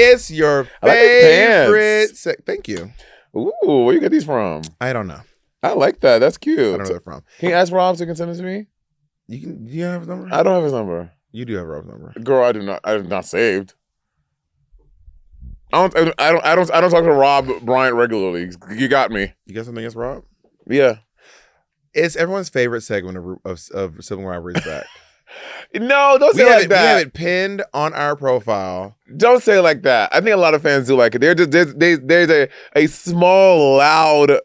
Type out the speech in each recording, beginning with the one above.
It's your favorite. Thank you. Ooh, where you get these from? I don't know. I like that. That's cute. I don't know where they're from. Can you ask Rob so he can send it to me? Do you have his number? I don't have his number. You do have Rob's number. Girl, I do not. I am not saved. I don't talk to Rob Bryant regularly. You got me. You got something against Rob? Yeah. It's everyone's favorite segment of Sibling Rivalry's back. No, don't say it like that. We have it pinned on our profile. Don't say it like that. I think a lot of fans do like it. There's a small, loud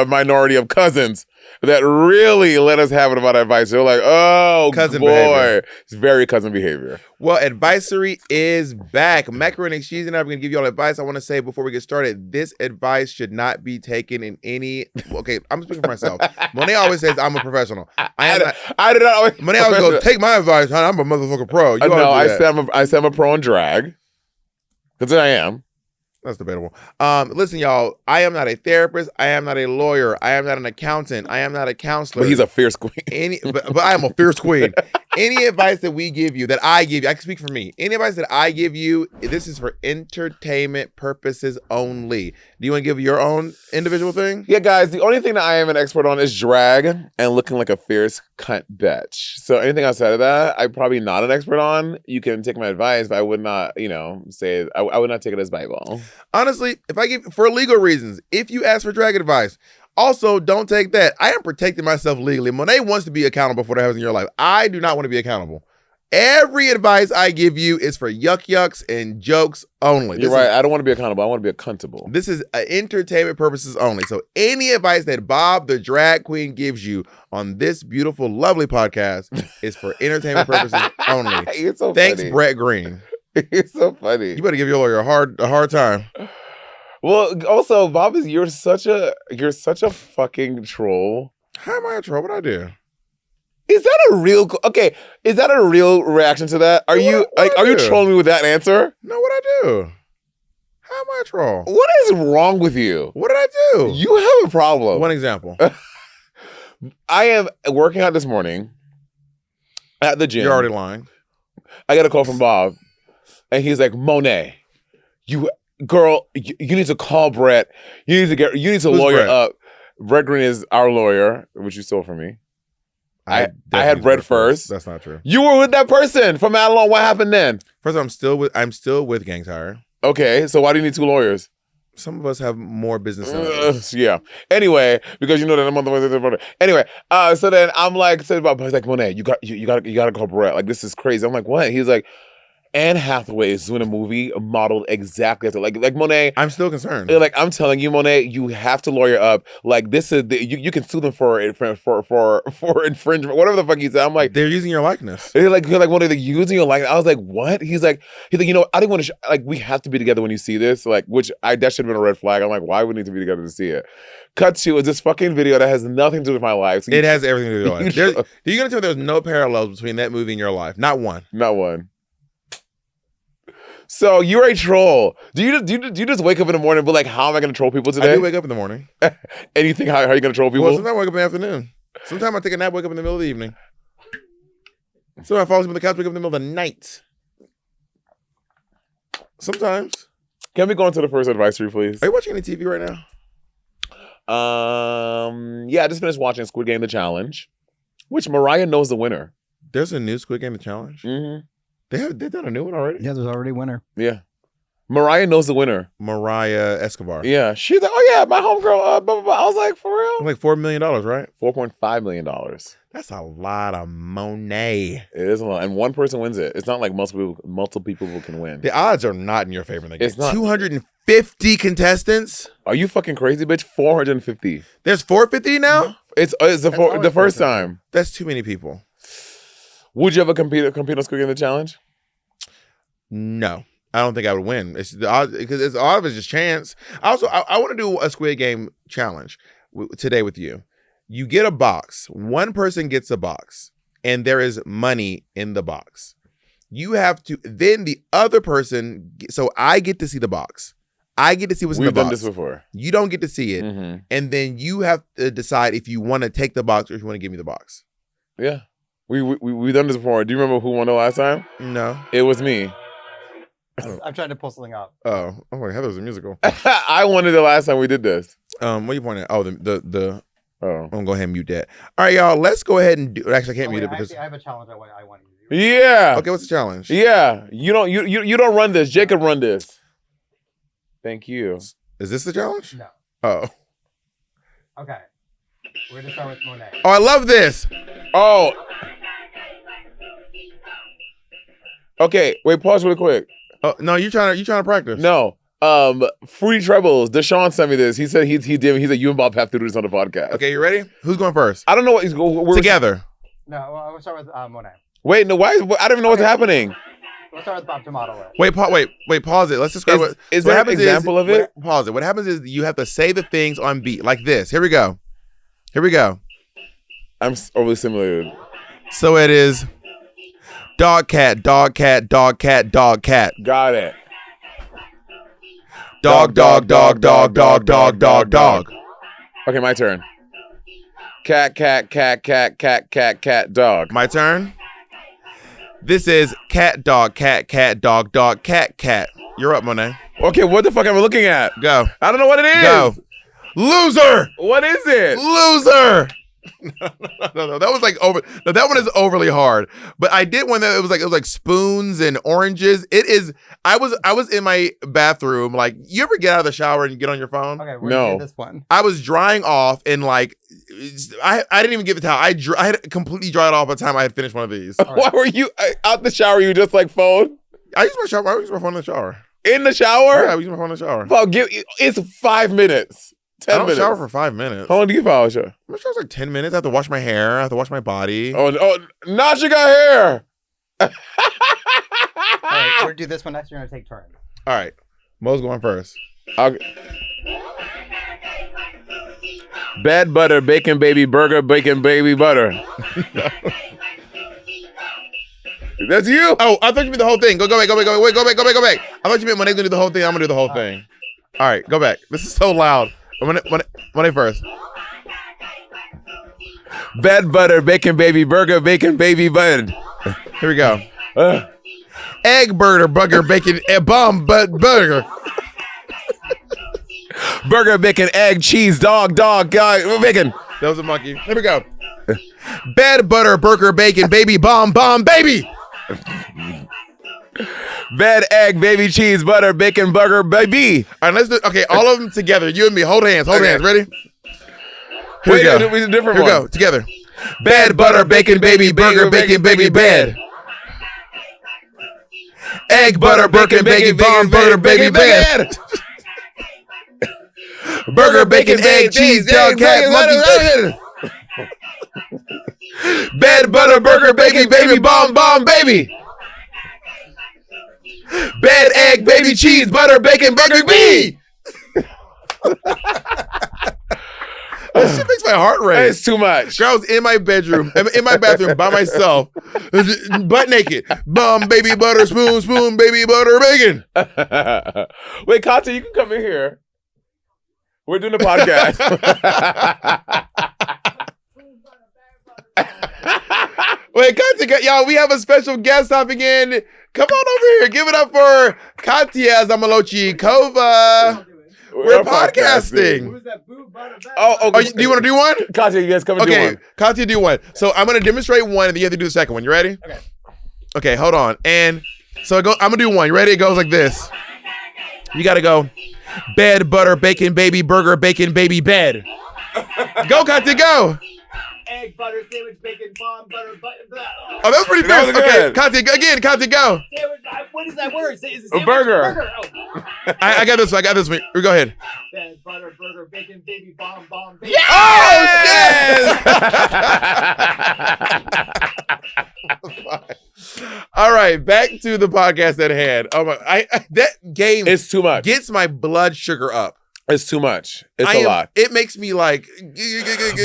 minority of cousins that really let us have it about advice. They're like, oh, cousin boy. behavior. It's very cousin behavior. Well, Advicery is back. Macaroni and Cheese and I are going to give you all advice. I want to say before we get started, this advice should not be taken in any... Okay, I'm speaking for myself. Monét always says I'm a professional. I did not always... Monét always goes, take my advice, honey. I'm a motherfucking pro. No, I say I'm a pro in drag. Because I am. That's debatable. Listen, y'all, I am not a therapist. I am not a lawyer. I am not an accountant. I am not a counselor. But he's a fierce queen. But I am a fierce queen. Any advice that we give you, that I give you, I can speak for me. Any advice that I give you, this is for entertainment purposes only. Do you want to give your own individual thing? Yeah, guys, the only thing that I am an expert on is drag and looking like a fierce cunt bitch. So anything outside of that, I'm probably not an expert on. You can take my advice, but I would not, say, I would not take it as Bible. Honestly, if I give, for legal reasons, if you ask for drag advice, also don't take that. I am protecting myself legally. Monét wants to be accountable for what happens in your life. I do not want to be accountable. Every advice I give you is for yucks and jokes only. You're right. I don't want to be accountable. I want to be accountable. This is entertainment purposes only. So any advice that Bob the drag queen gives you on this beautiful, lovely podcast is for entertainment purposes only. You're so Thanks, funny. Brett Green. You're so funny. You better give your lawyer a hard time. Well, also, Bob, you're such a fucking troll. How am I a troll? What'd I do? Is that a real Is that a real reaction to that? Are you trolling me with that answer? No, what'd I do? How am I a troll? What is wrong with you? What did I do? You have a problem. One example. I am working out this morning at the gym. You're already lying. I got a call from Bob, and he's like, Monét, you need to call Brett. You need to lawyer Brett? up. Brett Green is our lawyer, which you stole from me. I had Brett first. That's not true. You were with that person from Adelon. What happened then? First, I'm still with Gang Tire. Okay, so why do you need two lawyers? Some of us have more business than others. Yeah. Anyway, because you know that I'm on the way. Anyway, so then I'm like, he's like, Monét, you gotta call Brett. Like, this is crazy. I'm like, what? He's like, Anne Hathaway is doing a movie modeled exactly after like Monét. I'm still concerned. Like, I'm telling you, Monét, you have to lawyer up. Like, this is you can sue them for infringement, whatever the fuck he said. I'm like, they're using your likeness. They're like, Monét, they're using your likeness. I was like, what? He's like, I didn't want to. Like, we have to be together when you see this. Like, that should have been a red flag. I'm like, why would we need to be together to see it? Cut to is this fucking video that has nothing to do with my life. So it has everything to do with your life. You're gonna tell me there's no parallels between that movie and your life? Not one. Not one. So you're a troll. Do you just wake up in the morning and be like, how am I going to troll people today? I do wake up in the morning. And you think, how are you going to troll people? Well, sometimes I wake up in the afternoon. Sometimes I take a nap, wake up in the middle of the evening. Sometimes I fall asleep on the couch, wake up in the middle of the night. Sometimes. Can we go into the first advisory, please? Are you watching any TV right now? Yeah, I just finished watching Squid Game: The Challenge, which Mariah knows the winner. There's a new Squid Game: The Challenge? Mm-hmm. They've done a new one already? Yeah, there's already a winner. Yeah. Mariah knows the winner. Mariah Escobar. Yeah. She's like, oh yeah, my homegirl, blah, blah, blah. I was like, for real? Like $4 million, right? $4.5 million. That's a lot of money. It is a lot. And one person wins it. It's not like multiple people can win. The odds are not in your favor. It's not. 250 contestants? Are you fucking crazy, bitch? 450. There's 450 now? It's the first time. That's too many people. Would you ever compete on Squid Game: The Challenge? No, I don't think I would win. It's the odds because all of it's just chance. Also, I want to do a Squid Game challenge today with you. You get a box. One person gets a box, and there is money in the box. You have to then the other person. So I get to see the box. I get to see what's in the box. We've done this before. You don't get to see it, and then you have to decide if you want to take the box or if you want to give me the box. Yeah. We've done this before. Do you remember who won the last time? No. It was me. I'm trying to pull something up. Oh, I thought it was a musical. I won it the last time we did this. What are you pointing at? Oh, the. Oh. I'm gonna go ahead and mute that. All right, y'all. Let's go ahead and do. Actually, I can't mute it because. I have a challenge. I want to do. Yeah. Okay, what's the challenge? Yeah. You don't run this. Jacob run this. Thank you. Is this the challenge? No. Oh. Okay. We're gonna start with Monét. Oh, I love this. Oh. Okay. Wait. Pause really quick. Oh no, you trying to practice? No. Fruity Trebles. Deshaun sent me this. He said he did. He said you and Bob have to do this on the podcast. Okay, you ready? Who's going first? I don't know what he's going. Together. No, we'll start with Monét. Wait. No. Why? I don't even know what's happening. We'll start with Bob Tomato. Wait. Pause it. Let's describe what. Is what there an happens example of it? Pause it. What happens is you have to say the things on beat like this. Here we go. I'm overly simulated. So it is. Dog cat, dog cat, dog cat, dog cat. Got it. Dog, dog, dog, dog, dog, dog, dog, dog. Okay, my turn. Cat, cat, cat, cat, cat, cat, cat, dog. My turn. This is cat, dog, cat, dog, dog, cat. You're up, Monét. Okay, what the fuck am I looking at? Go. I don't know what it is. Go. Loser. What is it? Loser. No. That was like over. No, that one is overly hard. But I did one that it was like spoons and oranges. It is. I was in my bathroom. Like, you ever get out of the shower and get on your phone? Okay, we're gonna do this one. I was drying off and like I didn't even get the towel. I had completely dried off by the time I had finished one of these. Right. Why were you out the shower? You just like phone? I use my phone in the shower. In the shower? Yeah, I use my phone in the shower. Paul, it's 5 minutes. 10 I don't minutes. shower for 5 minutes. How long do you shower? My shower's like 10 minutes. I have to wash my hair. I have to wash my body. Oh, Nacha got hair. All right, we're gonna do this one next. You're gonna take turns. All right, Mo's going first. Bad butter, bacon baby burger, bacon baby butter. That's you. Oh, I thought you meant the whole thing. Go back. I thought you meant Monet's gonna do the whole thing. I'm gonna do the whole thing. All right, go back. This is so loud. Monet first. Bad butter, bacon baby burger, bacon baby bun. Here we go. Egg burger, bacon, bomb, burger. Burger, bacon, egg, cheese, dog, bacon. That was a monkey. Here we go. Bad butter, burger, bacon, baby, bomb, baby. Bad egg, baby, cheese, butter, bacon, burger, baby. All right, let's do. Okay, all of them together. You and me. Hold hands. Ready? Here we go. We do a different Here we one. go. Together. Bad butter, bacon, baby, burger, bacon, baby, bed. Egg, butter, bacon, bacon, bomb, butter, baby, bed. Burger, bacon, egg, cheese, dog, cat, monkey. Bad butter, burger, bacon, baby, bomb, baby. Bad egg, baby, cheese, butter, bacon, burger, bee. That shit makes my heart race. It's too much. Girl, I was in my bedroom, in my bathroom by myself, butt naked. Bomb, baby, butter, spoon, baby, butter, bacon. Wait, Kata, you can come in here. We're doing a podcast. Wait, Katya, y'all, we have a special guest hopping in. Come on over here. Give it up for Katya Zamalochikova. We're podcasting. Who's that boob butter? Do you want to do one? Katya, you guys come and do one. Katya, do one. So I'm going to demonstrate one, and then you have to do the second one. You ready? Okay, hold on. And so I'm going to do one. You ready? It goes like this. You got to go. Bed, butter, bacon, baby, burger, bacon, baby, bed. Go, Katya, go. Egg, butter, sandwich, bacon, bomb, butter, blah. Oh, that was pretty fast. Okay, Katya, Katya, go. Sandwich, what is that word? Is it a burger. Oh. I got this one. Go ahead. Bed, butter, burger, bacon, baby, bomb, bacon. Yes! All right, back to the podcast at hand. Oh my, that game It's too much. Gets my blood sugar up. It's too much. It's a lot. It makes me like.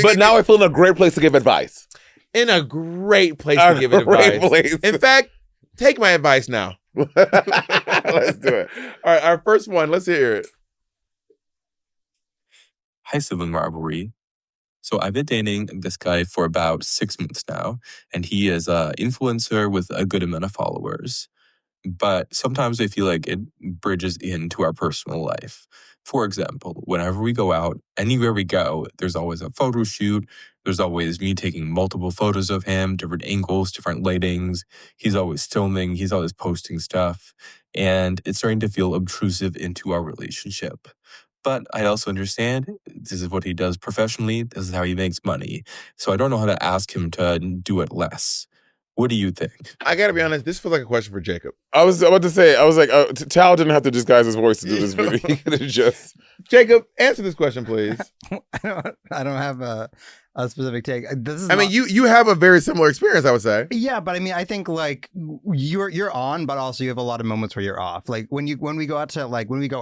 But now I feel in a great place to give advice. In a great place to give advice. Place. In fact, take my advice now. Let's do it. All right, our first one. Let's hear it. Hi, Sibling Rivalry. So I've been dating this guy for about 6 months now, and he is an influencer with a good amount of followers. but sometimes I feel like it bridges into our personal life. For example, whenever we go out, anywhere we go, there's always a photo shoot. There's always me taking multiple photos of him, different angles, different lightings. He's always filming, he's always posting stuff. And it's starting to feel obtrusive into our relationship. But I also understand this is what he does professionally. This is how he makes money. So I don't know how to ask him to do it less. What do you think? I gotta be honest. This feels like a question for Jacob. I was about to say, I was like, Tal didn't have to disguise his voice to do this video. He could have just. Jacob, answer this question, please. I don't have a specific take. This is. I mean, you have a very similar experience, I would say. Yeah, but I mean, I think like you're on, but also you have a lot of moments where you're off. Like when we go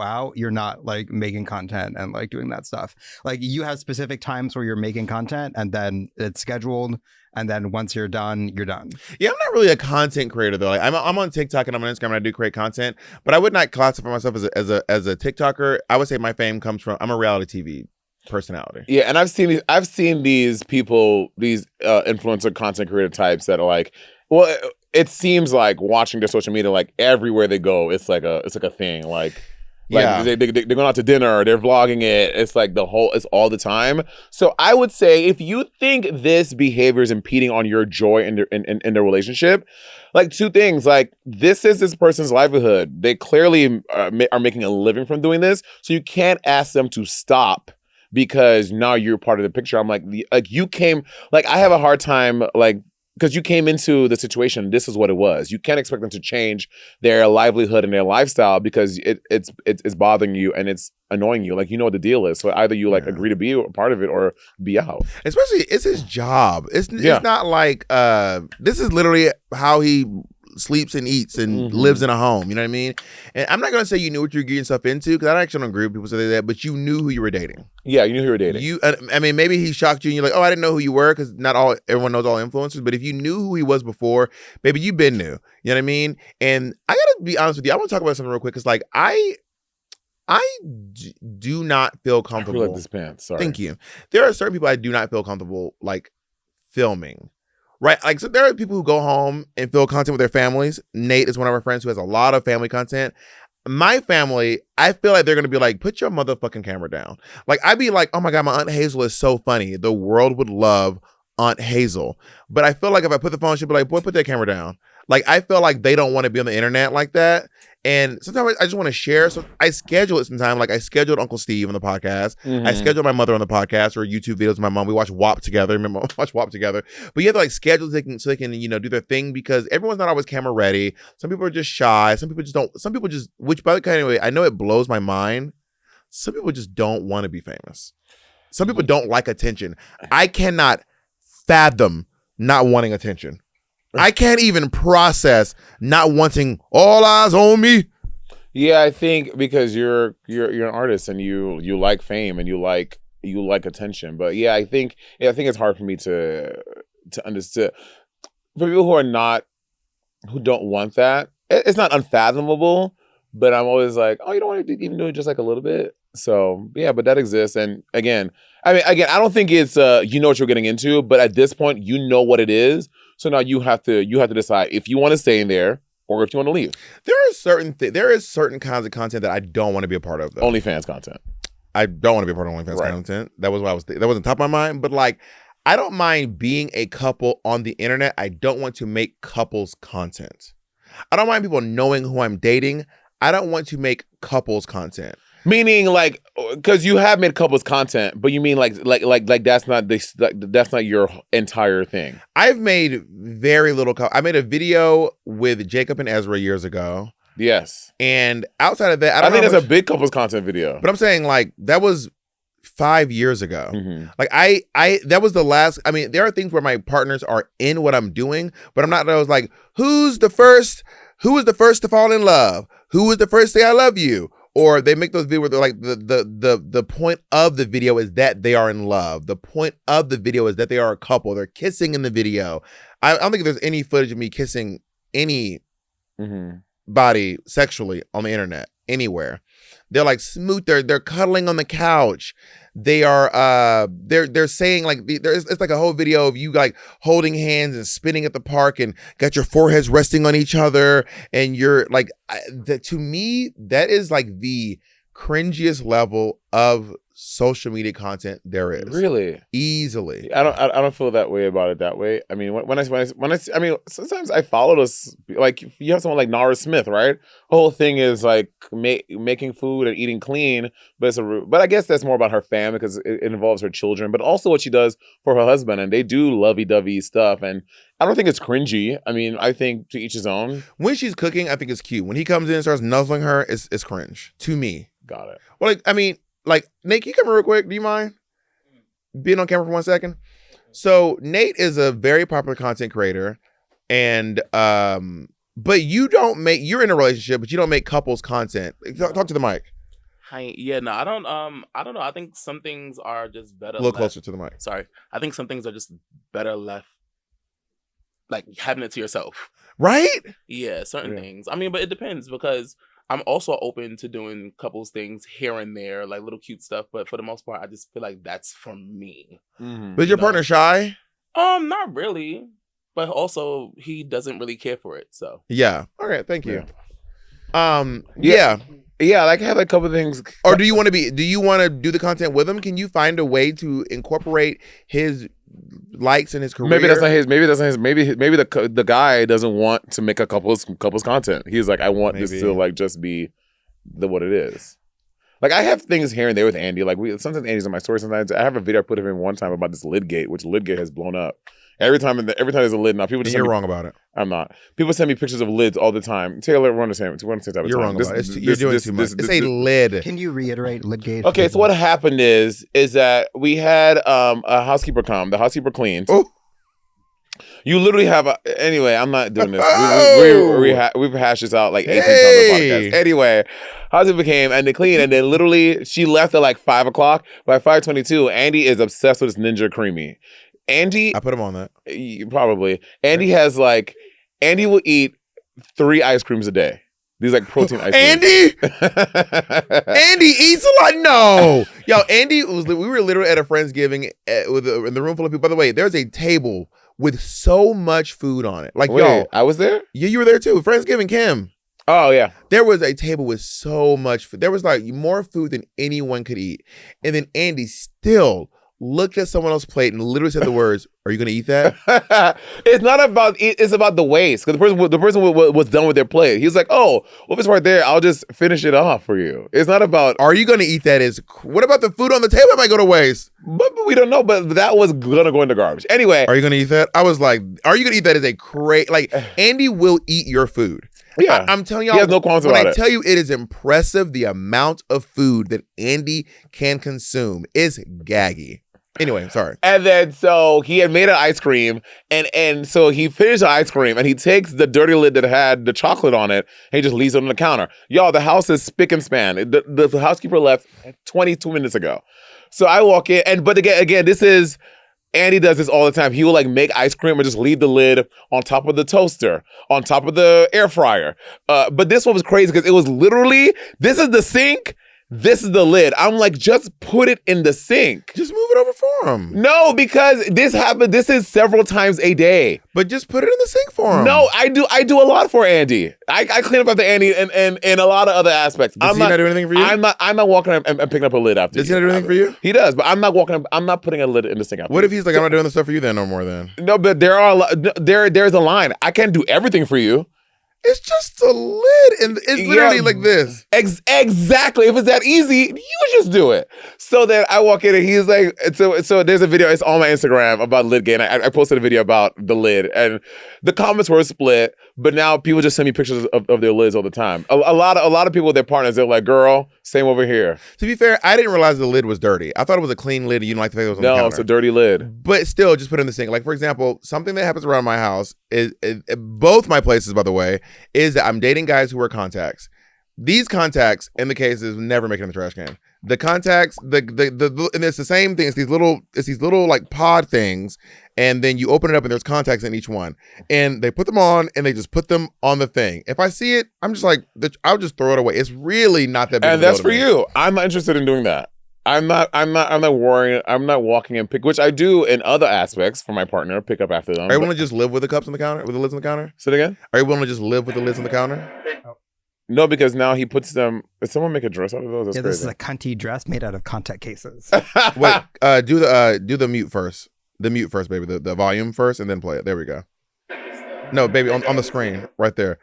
out, you're not like making content and like doing that stuff. Like you have specific times where you're making content, and then it's scheduled. And then once you're done, you're done. Yeah, I'm not really a content creator though. Like, I'm on TikTok and I'm on Instagram and I do create content, but I would not classify myself as a TikToker. I would say my fame comes from I'm a reality TV personality. Yeah, and I've seen these people, these influencer content creator types that are like, well, it seems like watching their social media, like everywhere they go, it's like a thing. Like Yeah. they're going out to dinner, they're vlogging it. It's like it's all the time. So I would say if you think this behavior is impeding on your joy in their relationship, like two things, like this is this person's livelihood. They clearly are making a living from doing this. So you can't ask them to stop because now you're part of the picture. I'm like you came, like I have a hard time like, because you came into the situation, this is what it was. You can't expect them to change their livelihood and their lifestyle because it's bothering you and it's annoying you. Like, you know what the deal is. So either you like agree to be a part of it or be out. Especially, it's his job. It's not like this is literally how he sleeps and eats and lives in a home. You know what I mean? And I'm not gonna say you knew what you're getting yourself into because I actually don't agree with people say that. But you knew who you were dating. Yeah, you knew who you were dating. I mean, maybe he shocked you and you're like, oh, I didn't know who you were because everyone knows all influencers. But if you knew who he was before, baby, you've been new. You know what I mean? And I gotta be honest with you. I want to talk about something real quick because like I do not feel comfortable. I feel like this pants. Sorry. Thank you. There are certain people I do not feel comfortable like filming. Right, like so there are people who go home and film content with their families. Nate is one of our friends who has a lot of family content. My family, I feel like they're gonna be like, put your motherfucking camera down. Like I'd be like, oh my God, my Aunt Hazel is so funny. The world would love Aunt Hazel. But I feel like if I put the phone, she'd be like, boy, put that camera down. Like I feel like they don't want to be on the internet like that. And sometimes I just want to share. So I schedule it sometime. Like I scheduled Uncle Steve on the podcast. I scheduled my mother on the podcast or YouTube videos with my mom. We watch WAP together. Remember, we watch WAP together. But you have to like schedule so they can, do their thing because everyone's not always camera ready. Some people are just shy. Some people just don't. Some people just, which by the way, anyway, I know it blows my mind. Some people just don't want to be famous. Some people don't like attention. I cannot fathom not wanting attention. I can't even process not wanting all eyes on me. Yeah, I think because you're an artist and you like fame and you like attention. But yeah, I think it's hard for me to understand. For people who don't want that, it's not unfathomable. But I'm always like, oh, you don't want to even do it just like a little bit. So yeah, but that exists. And again, I don't think it's you know what you're getting into. But at this point, you know what it is. So now you have to decide if you want to stay in there or if you want to leave. There is certain kinds of content that I don't want to be a part of though. OnlyFans content. I don't want to be a part of OnlyFans content. That was what that wasn't top of my mind. But like, I don't mind being a couple on the internet. I don't want to make couples content. I don't mind people knowing who I'm dating. I don't want to make couples content. Meaning, like, because you have made couples content, but you mean like that's not your entire thing. I've made very little. I made a video with Jacob and Ezra years ago. Yes, and outside of that, I think that's a big couples content video. But I'm saying like that was 5 years ago. Like that was the last. I mean, there are things where my partners are in what I'm doing, but I'm not. I was like, who was the first to fall in love? Who was the first to say I love you? Or they make those videos where they're like the point of the video is that they are in love. The point of the video is that they are a couple. They're kissing in the video. I don't think there's any footage of me kissing any body sexually on the internet. anywhere. They're like smooth. They're cuddling on the couch. They are they're saying like it's like a whole video of you like holding hands and spinning at the park and got your foreheads resting on each other, and you're like that. To me, that is like the cringiest level of social media content there is. Really? Easily. I don't feel that way about it that way. I mean, when I mean, sometimes I follow this, like you have someone like Nara Smith, right? Whole thing is like making food and eating clean, but but I guess that's more about her family because it involves her children, but also what she does for her husband, and they do lovey-dovey stuff, and I don't think it's cringy. I mean, I think to each his own. When she's cooking, I think it's cute. When he comes in and starts nuzzling her, it's cringe to me. Got it. Well, like, I mean, like, Nate, can you come in real quick? Do you mind being on camera for 1 second? So Nate is a very popular content creator, and but you're in a relationship, but you don't make couples content. Talk to the mic. Yeah, no, I don't know. I think some things are just better. A little closer to the mic. Sorry. I think some things are just better left like having it to yourself. Right? Yeah, certain things. I mean, but it depends because I'm also open to doing couples things here and there, like little cute stuff. But for the most part, I just feel like that's for me. Mm-hmm. But is your partner shy? Not really. But also, he doesn't really care for it. So yeah. Okay. Thank you. Yeah. Yeah, like I have a couple of things. Or do you want to do the content with him? Can you find a way to incorporate his likes in his career? Maybe that's not his. Maybe the guy doesn't want to make a couples content. He's like, I want this to like just be what it is. Like I have things here and there with Andy. Like sometimes Andy's in my story. Sometimes I have a video I put of him one time about this lid gate, which lid gate has blown up. Every time there's a lid now, people just you're wrong about it. I'm not. People send me pictures of lids all the time. Taylor, we're on the same. You're wrong about it. You're doing too much. It's a lid. Can you reiterate lidgate? Okay, so what happened is that we had a housekeeper come. The housekeeper cleaned. Oh. You literally have anyway, I'm not doing this. We've hashed this out like 18 times on the podcast. Anyway, housekeeper came and they cleaned, and then literally she left at like 5 o'clock. By 5:22, Andy is obsessed with this Ninja Creamy. Andy, I put him on that. Probably. Andy will eat 3 ice creams a day. These like protein ice creams. Andy eats a lot. No, yo, we were literally at a Friendsgiving in the room full of people. By the way, there's a table with so much food on it. Like, yo, I was there. Yeah, you were there too. Friendsgiving, Kim. Oh yeah. There was a table with so much food. There was like more food than anyone could eat, and then Andy still looked at someone else's plate and literally said the words, "Are you going to eat that?" It's not about it's about the waste. Because the person was done with their plate. He was like, "Oh, well, if it's right there, I'll just finish it off for you." It's not about "Are you going to eat that?" What about the food on the table? It might go to waste. But we don't know. But that was gonna go in the garbage anyway. Are you going to eat that? I was like, "Are you going to eat that?" Is a great like Andy will eat your food. Yeah, I'm telling y'all. He has no qualms about it. When I tell you, it is impressive the amount of food that Andy can consume. It's gaggy. Anyway, sorry. And then so he had made an ice cream, and so he finished the ice cream, and he takes the dirty lid that had the chocolate on it, and he just leaves it on the counter. Y'all, the house is spick and span. The housekeeper left 22 minutes ago. So I walk in, but again, this is Andy does this all the time. He will like make ice cream and just leave the lid on top of the toaster, on top of the air fryer. But this one was crazy because it was literally, this is the sink. This is the lid. I'm like, just put it in the sink. Just move it over for him. No, because this happened. This is several times a day. But just put it in the sink for him. No, I do a lot for Andy. I clean up after Andy and a lot of other aspects. Does he not do anything for you? I'm not walking up and picking up a lid after. Does he not do anything for you? He does, but I'm not walking up. I'm not putting a lid in the sink after. What if he's like, I'm not doing the stuff for you then no more then? No, but there's a line. I can't do everything for you. It's just a lid, and it's literally like this. Exactly. If it's that easy, you would just do it. So then I walk in, and he's like, so there's a video. It's on my Instagram about lid game. I posted a video about the lid, and the comments were split. But now people just send me pictures of their lids all the time. A lot of people with their partners, they're like, "Girl, same over here." To be fair, I didn't realize the lid was dirty. I thought it was a clean lid, and you didn't like the fact it was on the counter. No, it's a dirty lid. But still, just put it in the sink. Like, for example, something that happens around my house is both my places, by the way, is that I'm dating guys who wear contacts. These contacts, in the cases, never make it in the trash can. The contacts, and it's the same thing. It's these little like pod things, and then you open it up and there's contacts in each one, and they put them on and they just put them on the thing. If I see it, I'm just like, I'll just throw it away. It's really not that big. And of a deal that's to for me. you. I'm not interested in doing that. I'm not worrying. I'm not walking and pick, which I do in other aspects for my partner, pick up after them. Are you willing to just live with the cups on the counter, with the lids on the counter? Say it again? Are you willing to just live with the lids on the counter? No, because now he puts them. Did someone make a dress out of those? That's Yeah, crazy. this is a cunty dress made out of contact cases. Wait, do the mute first. The mute first, baby. The volume first, and then play it. There we go. No, baby, on the screen right there.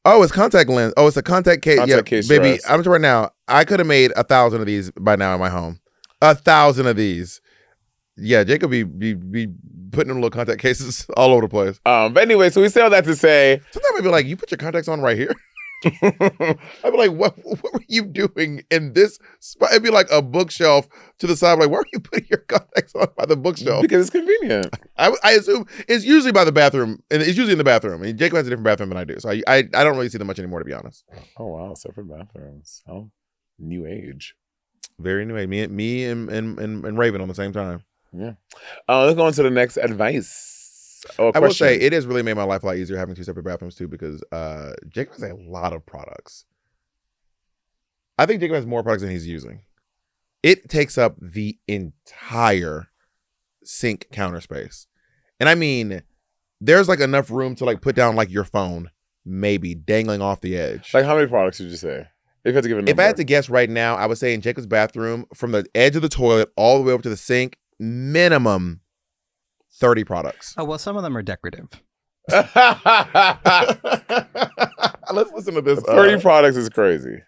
Oh, it's contact lens. Oh, it's a contact case. Contact case baby. dress. I'm right now. I could have made 1,000 of these by now in my home. 1,000 of these. Yeah, Jacob be putting them little contact cases all over the place. But anyway, so we say all that to say, Sometimes I'd be like, you put your contacts on right here. I'd be like, what were you doing in this spot? It'd be like a bookshelf to the side. Like, why are you putting your contacts on by the bookshelf? because it's convenient. I assume it's usually by the bathroom, and it's usually in the bathroom. And Jacob has a different bathroom than I do, so I don't really see them much anymore, to be honest. Oh wow, separate bathrooms. Oh, new age. Very new. Me and Raven on the same time. Yeah. Let's go on to the next advice. Oh, I will say question. it has really made my life a lot easier having 2 separate bathrooms too, because Jacob has a lot of products. I think Jacob has more products than he's using. It takes up the entire sink counter space. And I mean, there's like enough room to like put down like your phone, maybe dangling off the edge. Like, how many products did you say? If you had to give a number. If I had to guess right now, I would say in Jacob's bathroom, from the edge of the toilet all the way over to the sink, minimum 30 products. Oh, well, some of them are decorative. Let's listen to this. 30 products is crazy.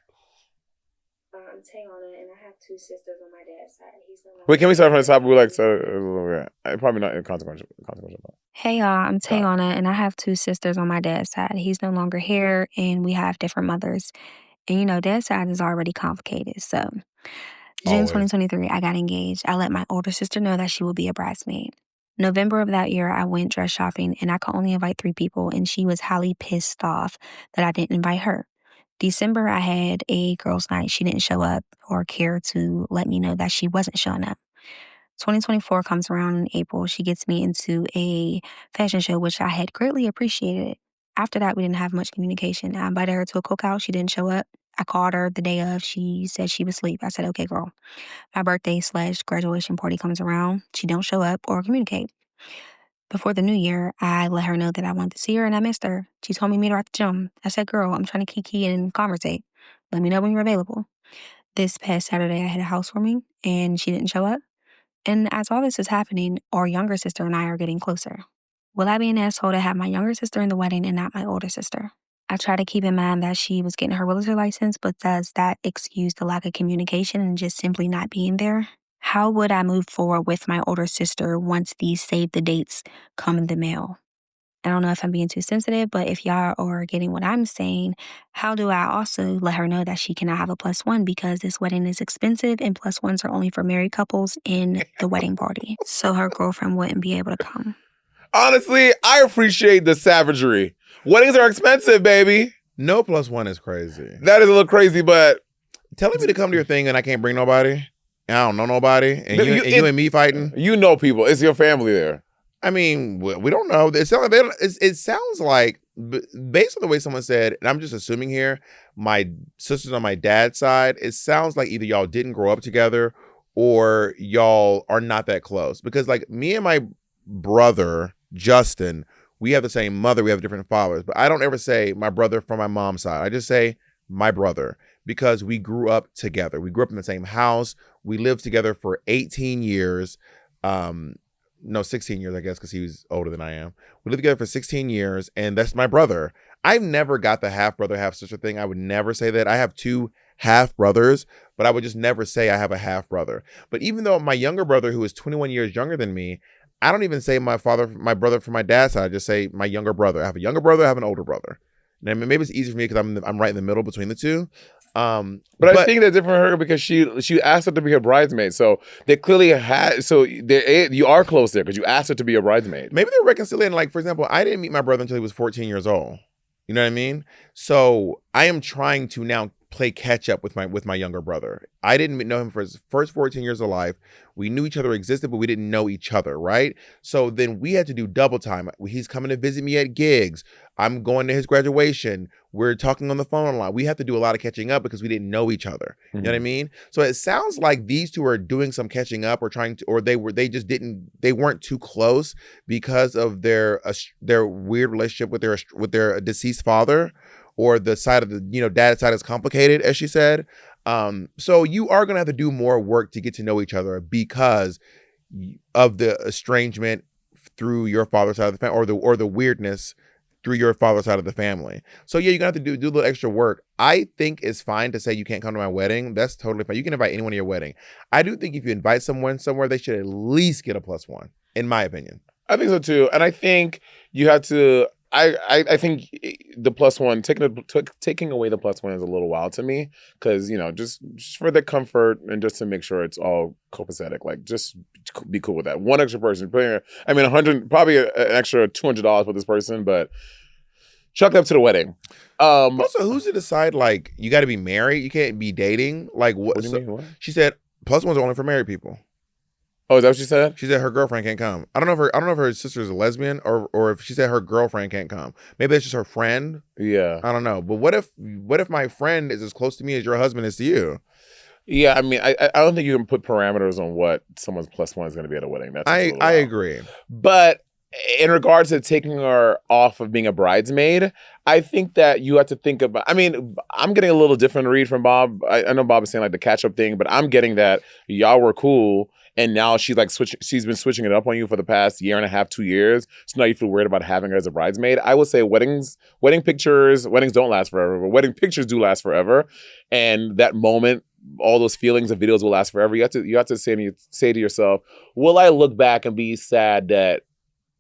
I'm Tayana, and I have 2 sisters on my dad's side. He's the one. Wait, can we start from the top? We like to probably not consequential. Hey y'all, I'm Tayana, and I have 2 sisters on my dad's side. He's no longer here, and we have different mothers. And you know, dad's side is already complicated. So, June Always. 2023, I got engaged. I let my older sister know that she will be a bridesmaid. November of that year, I went dress shopping, and I could only invite 3 people, and she was highly pissed off that I didn't invite her. December, I had a girls' night. She didn't show up or care to let me know that she wasn't showing up. 2024 comes around in April. She gets me into a fashion show, which I had greatly appreciated. After that, we didn't have much communication. I invited her to a cookout. She didn't show up. I called her the day of. She said she was asleep. I said, okay, girl. My birthday/graduation party comes around. She don't show up or communicate. Before the new year, I let her know that I wanted to see her and I missed her. She told me to meet her at the gym. I said, girl, I'm trying to kiki and conversate. Let me know when you're available. This past Saturday, I had a housewarming and she didn't show up. And as all this is happening, our younger sister and I are getting closer. Will I be an asshole to have my younger sister in the wedding and not my older sister? I try to keep in mind that she was getting her realtor license, but does that excuse the lack of communication and just simply not being there? How would I move forward with my older sister once these save the dates come in the mail? I don't know if I'm being too sensitive, but if y'all are getting what I'm saying, how do I also let her know that she cannot have a +1 because this wedding is expensive and +1s are only for married couples in the wedding party, so her girlfriend wouldn't be able to come. Honestly, I appreciate the savagery. Weddings are expensive, baby. No +1 is crazy. That is a little crazy, but Telling me to come to your thing and I can't bring nobody, and I don't know nobody, and you and me fighting. you know people. It's your family there. I mean, we don't know. It sounds like, based on the way someone said, and I'm just assuming here, my sisters on my dad's side, it sounds like either y'all didn't grow up together or y'all are not that close. Because like me and my brother, Justin, we have the same mother, we have different fathers, but I don't ever say my brother from my mom's side. I just say my brother because we grew up together. We grew up in the same house. We lived together for 18 years. No, 16 years, I guess, because he was older than I am. We lived together for 16 years, and that's my brother. I've never got the half brother, half sister thing. I would never say that. I have 2 half brothers, but I would just never say I have a half brother. But even though my younger brother, who is 21 years younger than me, I don't even say my brother from my dad's side. I just say my younger brother. I have a younger brother, I have an older brother. And maybe it's easy for me because I'm right in the middle between the two. But I think that's different for her because she asked her to be her bridesmaid. So they clearly had. So you are close there because you asked her to be a bridesmaid. Maybe they're reconciliating. Like, for example, I didn't meet my brother until he was 14 years old. You know what I mean? So I am trying to now play catch up with my younger brother. I didn't know him for his first 14 years of life. We knew each other existed, but we didn't know each other, right? So then we had to do double time. He's coming to visit me at gigs. I'm going to his graduation. We're talking on the phone a lot. We have to do a lot of catching up because we didn't know each other. You know what I mean? So it sounds like these two are doing some catching up or trying to, or they weren't too close because of their weird relationship with their deceased father, or the side of the, dad's side is complicated, as she said. So you are going to have to do more work to get to know each other because of the estrangement through your father's side of the family, or the weirdness through your father's side of the family. So yeah, you're going to have to do a little extra work. I think it's fine to say you can't come to my wedding. That's totally fine. You can invite anyone to your wedding. I do think if you invite someone somewhere, they should at least get a +1, in my opinion. I think so too. And I think you have to, I think the +1, taking away the +1 is a little wild to me, because just for the comfort and just to make sure it's all copacetic, like just be cool with that. One extra person, I mean, 100, probably an extra $200 for this person, but chuck it up to the wedding. Also, who's to decide? Like, you got to be married. You can't be dating. Like, what do you mean? What? She said +1s are only for married people. Oh, is that what she said? She said her girlfriend can't come. I don't know if her sister is a lesbian, or if she said her girlfriend can't come. Maybe that's just her friend. Yeah. I don't know. But what if my friend is as close to me as your husband is to you? Yeah, I mean, I don't think you can put parameters on what someone's +1 is going to be at a wedding. That's I agree. But in regards to taking her off of being a bridesmaid, I think that you have to think about, I mean, I'm getting a little different read from Bob. I know Bob is saying like the catch up thing, but I'm getting that y'all were cool. And now she's like she's been switching it up on you for the past year and a half, 2 years. So now you feel worried about having her as a bridesmaid. I would say wedding pictures don't last forever, but wedding pictures do last forever. And that moment, all those feelings and videos will last forever. You have to say to yourself, will I look back and be sad that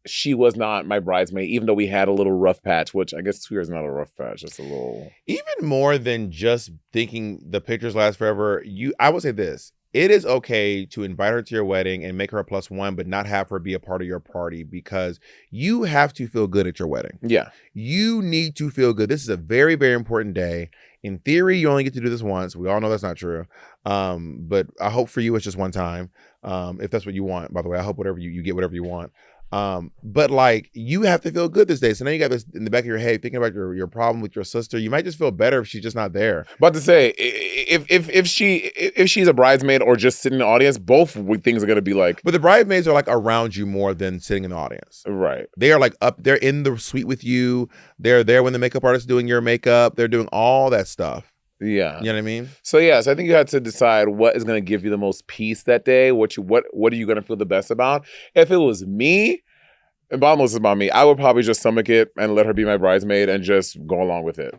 she was not my bridesmaid, even though we had a little rough patch, which I guess 2 years is not a rough patch, just a little. Even more than just thinking the pictures last forever, I would say this. It is okay to invite her to your wedding and make her a +1, but not have her be a part of your party, because you have to feel good at your wedding. Yeah. You need to feel good. This is a very, very important day. In theory, you only get to do this once. We all know that's not true. But I hope for you it's just one time. If that's what you want, by the way. I hope whatever you get whatever you want. But like, you have to feel good this day. So now you got this in the back of your head thinking about your problem with your sister. You might just feel better if she's just not there. About to say, if she's a bridesmaid or just sitting in the audience, both things are gonna be like. But the bridesmaids are like around you more than sitting in the audience. Right. They are like they're in the suite with you. They're there when the makeup artist is doing your makeup. They're doing all that stuff. Yeah. You know what I mean? So I think you have to decide what is going to give you the most peace that day. What are you going to feel the best about? If it was me, and Bob knows about me, I would probably just stomach it and let her be my bridesmaid and just go along with it.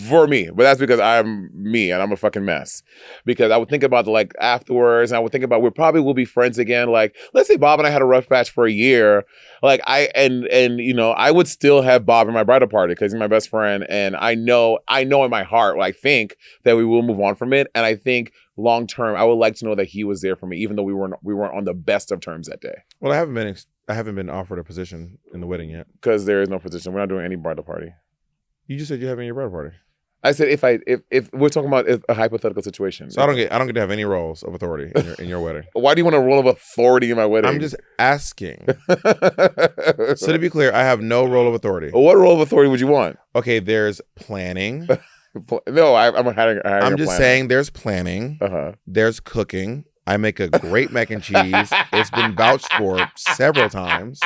For me. But that's because I'm me and I'm a fucking mess. Because I would think about like afterwards, and I would think about we probably will be friends again. Like, let's say Bob and I had a rough patch for a year. Like I would still have Bob in my bridal party because he's my best friend. And I know in my heart, I think that we will move on from it. And I think long term, I would like to know that he was there for me, even though we weren't on the best of terms that day. Well, I haven't been offered a position in the wedding yet. Because there is no position. We're not doing any bridal party. You just said you're having your bridal party. I said if we're talking about a hypothetical situation. So I don't get to have any roles of authority in your wedding. Why do you want a role of authority in my wedding? I'm just asking. So to be clear, I have no role of authority. What role of authority would you want? Okay, there's planning. No, I'm just saying there's planning. Uh-huh. There's cooking. I make a great mac and cheese. It's been vouched for several times.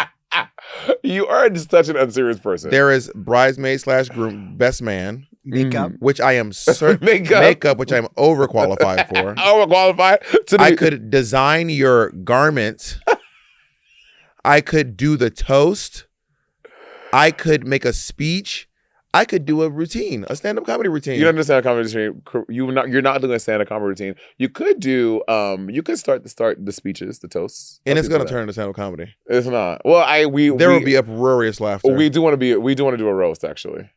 You are just such an unserious person. There is bridesmaid / groom, best man. Makeup. Which I am makeup, which I'm overqualified for. Overqualified? I could design your garment. I could do the toast. I could make a speech. I could do a routine, a stand-up comedy routine. You don't understand a comedy routine. You're not doing a stand-up comedy routine. You could do. You could start the speeches, the toasts, and it's gonna turn into stand-up comedy. It's not. Well, there will be uproarious laughter. We do want to do a roast, actually.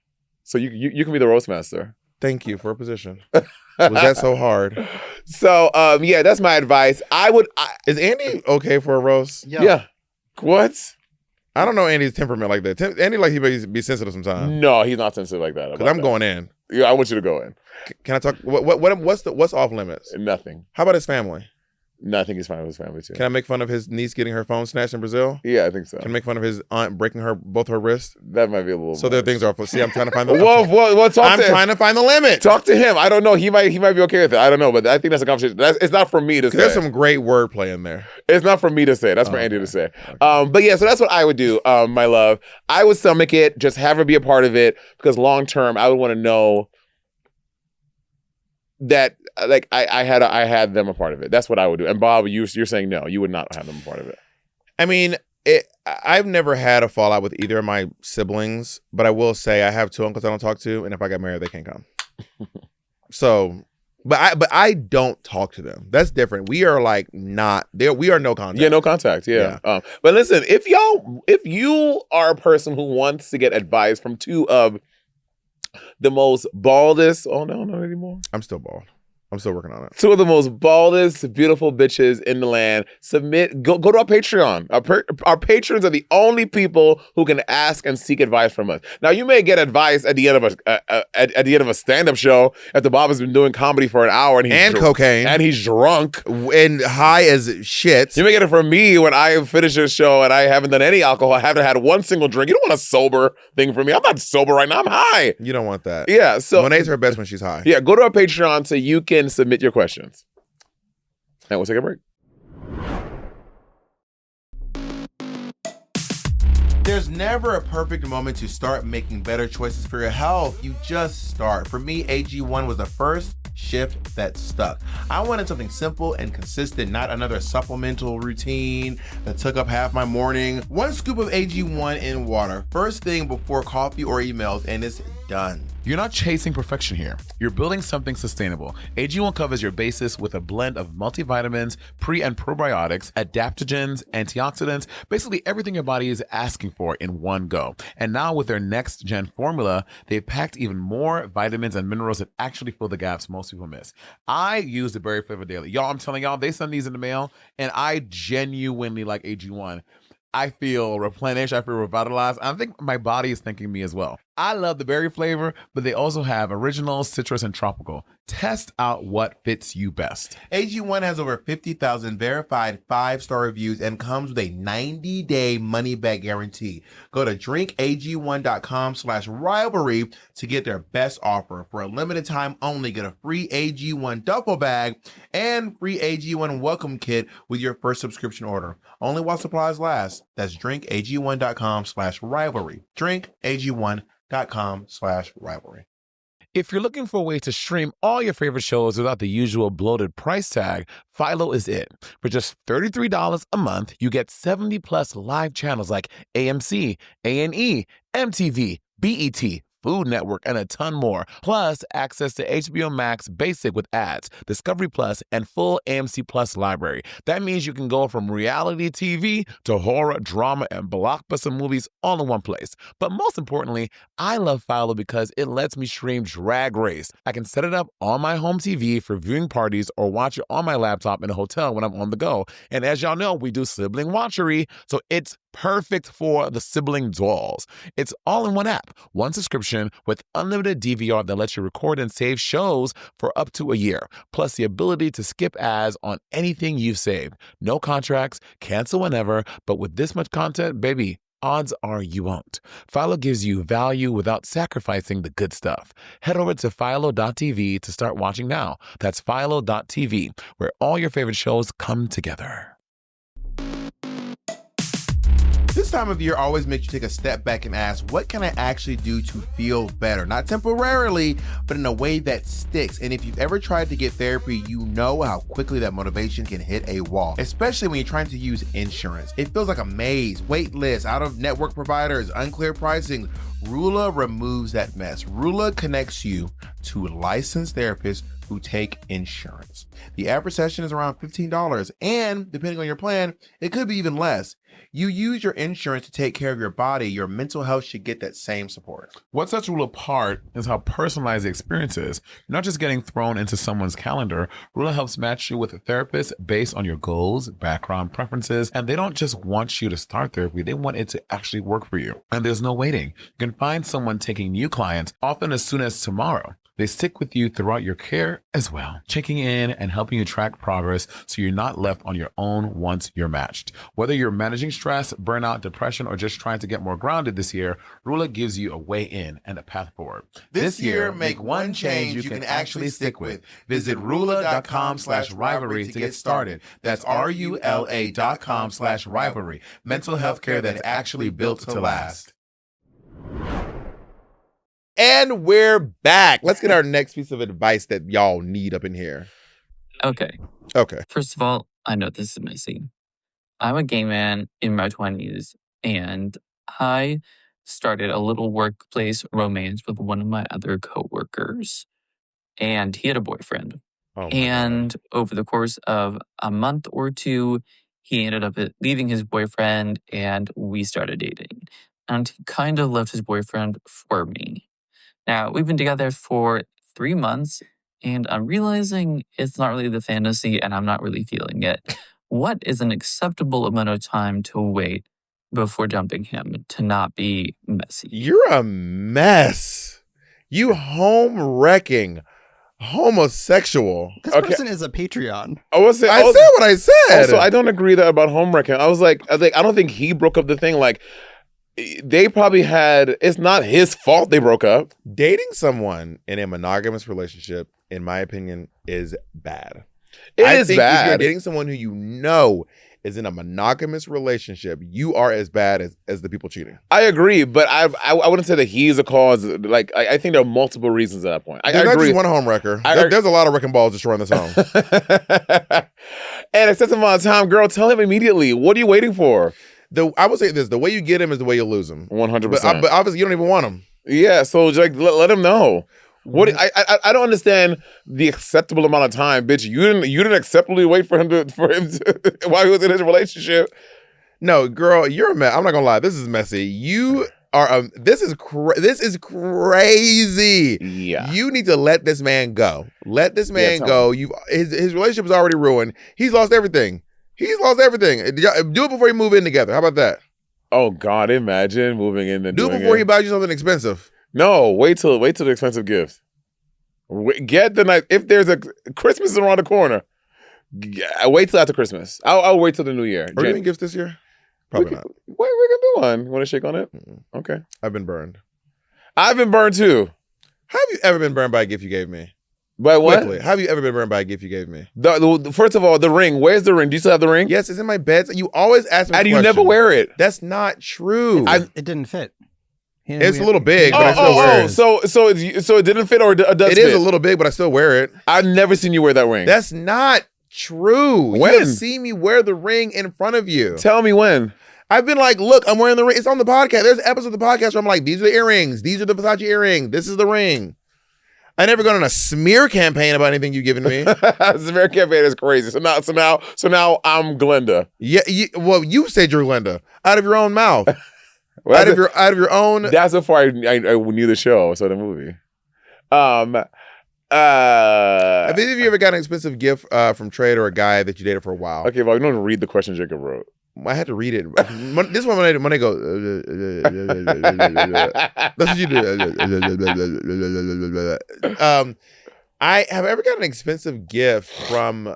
So you can be the roast master. Thank you for a position. Was that so hard? So that's my advice. Is Andy okay for a roast? Yeah. What? I don't know Andy's temperament like that. Andy, like, he may be sensitive sometimes. No, he's not sensitive like that. Because I'm going in. Yeah, I want you to go in. Can I talk? What's off limits? Nothing. How about his family? Nothing is fine with his family too. Can I make fun of his niece getting her phone snatched in Brazil? Yeah, I think so. Can I make fun of his aunt breaking both her wrists? That might be a little. So there are things off. See, I'm trying to find the. Well, I'm trying to find the limit. Talk to him. I don't know. He might be okay with it. I don't know, but I think that's a conversation. It's not for me to say. There's some great wordplay in there. It's not for me to say. That's for Andy to say. But yeah, so that's what I would do, my love. I would stomach it, just have her be a part of it, because long term, I would want to know that like I had them a part of it. That's what I would do. And Bob, you're saying no, you would not have them a part of it. I mean, I've never had a fallout with either of my siblings, but I will say I have 2 uncles I don't talk to, and if I got married, they can't come. So, but I don't talk to them. That's different. We are like not there. We are no contact. Yeah, no contact. Yeah. But listen, if you are a person who wants to get advice from 2 of the most baldest. Oh no, not anymore. I'm still bald. I'm still working on it. 2 of the most baldest, beautiful bitches in the land. Go to our Patreon. Our patrons are the only people who can ask and seek advice from us. Now, you may get advice at the end of a stand-up show after Bob has been doing comedy for an hour and cocaine and he's drunk and high as shit. You may get it from me when I finish this show and I haven't done any alcohol. I haven't had one single drink. You don't want a sober thing from me. I'm not sober right now. I'm high. You don't want that. Yeah. So Monét's her best when she's high. Yeah. Go to our Patreon so you can submit your questions. And we'll take a break. There's never a perfect moment to start making better choices for your health. You just start. For me, AG1 was the first shift that stuck. I wanted something simple and consistent, not another supplemental routine that took up half my morning. 1 scoop of AG1 in water, first thing before coffee or emails, and it's done. You're not chasing perfection here. You're building something sustainable. AG1 covers your bases with a blend of multivitamins, pre- and probiotics, adaptogens, antioxidants, basically everything your body is asking for in one go. And now with their next gen formula, they've packed even more vitamins and minerals that actually fill the gaps most people miss. I use the berry flavor daily. Y'all, I'm telling y'all, they send these in the mail, and I genuinely like AG1. I feel replenished, I feel revitalized. I think my body is thanking me as well. I love the berry flavor, but they also have original, citrus, and tropical. Test out what fits you best. AG1 has over 50,000 verified 5-star reviews and comes with a 90-day money-back guarantee. Go to drinkag1.com/rivalry to get their best offer. For a limited time only, get a free AG1 duffel bag and free AG1 welcome kit with your first subscription order. Only while supplies last. That's drinkag1.com/rivalry. drinkag1.com/rivalry. If you're looking for a way to stream all your favorite shows without the usual bloated price tag, Philo is it. For just $33 a month, you get 70 plus live channels like AMC, A&E, MTV, BET, Food Network, and a ton more. Plus, access to HBO Max Basic with ads, Discovery Plus, and full AMC Plus library. That means you can go from reality TV to horror, drama, and blockbuster movies all in one place. But most importantly, I love Philo because it lets me stream Drag Race. I can set it up on my home TV for viewing parties or watch it on my laptop in a hotel when I'm on the go. And as y'all know, we do Sibling Watchery, so it's perfect for the sibling dolls. It's all in one app, one subscription with unlimited DVR that lets you record and save shows for up to a year, plus the ability to skip ads on anything you've saved. No contracts, cancel whenever, but with this much content, baby, odds are you won't. Philo gives you value without sacrificing the good stuff. Head over to philo.tv to start watching now. That's philo.tv, where all your favorite shows come together. This time of year always makes you take a step back and ask, what can I actually do to feel better? Not temporarily, but in a way that sticks. And if you've ever tried to get therapy, you know how quickly that motivation can hit a wall, especially when you're trying to use insurance. It feels like a maze, wait lists, out-of-network providers, unclear pricing. Rula removes that mess. Rula connects you to licensed therapists who take insurance. The average session is around $15, and depending on your plan, it could be even less. You use your insurance to take care of your body. Your mental health should get that same support. What sets Rula apart is how personalized the experience is. You're not just getting thrown into someone's calendar. Rula helps match you with a therapist based on your goals, background, preferences, and they don't just want you to start therapy. They want it to actually work for you. And there's no waiting. You can find someone taking new clients often as soon as tomorrow. They stick with you throughout your care as well, checking in and helping you track progress so you're not left on your own once you're matched. Whether you're managing stress, burnout, depression, or just trying to get more grounded this year, Rula gives you a way in and a path forward. This year, make one change you can actually stick with. Visit Rula.com/rivalry to get started. That's RULA.com/rivalry. Mental health care that's actually built to last. And we're back. Let's get our next piece of advice that y'all need up in here. Okay. First of all, I know this is messy. I'm a gay man in my 20s, and I started a little workplace romance with one of my other coworkers, and he had a boyfriend. And over the course of a month or two, he ended up leaving his boyfriend, and we started dating. And he kind of left his boyfriend for me. Now, we've been together for 3 months, and I'm realizing it's not really the fantasy, and I'm not really feeling it. What is an acceptable amount of time to wait before dumping him to not be messy? You're a mess. You home-wrecking homosexual. This person is a Patreon. I said what I said. Also, I don't agree about home wrecking. I was like, I don't think he broke up the thing. Like, they probably had, it's not his fault they broke up. Dating someone in a monogamous relationship, in my opinion, is bad. I think bad. If you're dating someone who you know is in a monogamous relationship, you are as bad as the people cheating. I agree, but I wouldn't say that he's a cause. Like, I think there are multiple reasons at that point. There's not just one home wrecker. There's a lot of wrecking balls destroying this home. And excessive amount of time, girl, tell him immediately. What are you waiting for? I would say this: the way you get him is the way you lose him. 100%. But obviously, you don't even want him. Yeah, so like let him know. What I don't understand the acceptable amount of time, bitch. You didn't acceptably wait for him to while he was in his relationship. No, girl, you're a mess. I'm not gonna lie. This is messy. You are. This is crazy. Yeah. You need to let this man go. Let this man go. His relationship is already ruined. He's lost everything. Do it before you move in together. How about that? Oh God, imagine moving in and do it before he buys you something expensive. No, wait till the expensive gift. Get the night. If there's a Christmas is around the corner, wait till after Christmas. I'll wait till the new year. Are you doing gifts this year? Probably not. We can do one. You want to shake on it? Okay. I've been burned. I've been burned too. Have you ever been burned by a gift you gave me? By what? Quickly, have you ever been burned by a gift you gave me? First of all, the ring. Where's the ring? Do you still have the ring? Yes, it's in my bed. You always ask me. And you never wear it. That's not true. It didn't fit. It's a little big, but I still wear it. So it didn't fit, or it does fit? It is a little big, but I still wear it. I've never seen you wear that ring. That's not true. When? You have seen me wear the ring in front of you. Tell me when. I've been like, look, I'm wearing the ring. It's on the podcast. There's episodes of the podcast where I'm like, these are the earrings. These are the Versace earring. This is the ring. I never gone on a smear campaign about anything you've given me. Smear campaign is crazy. So now I'm Glenda. Yeah. Well, you said you're Glenda out of your own mouth. Out of your own. That's before I knew the show, so the movie. Have any of you ever got an expensive gift from trade or a guy that you dated for a while? Okay, well, you don't read the question Jacob wrote. I had to read it. This one when they go. That's what you do. I have ever got an expensive gift from.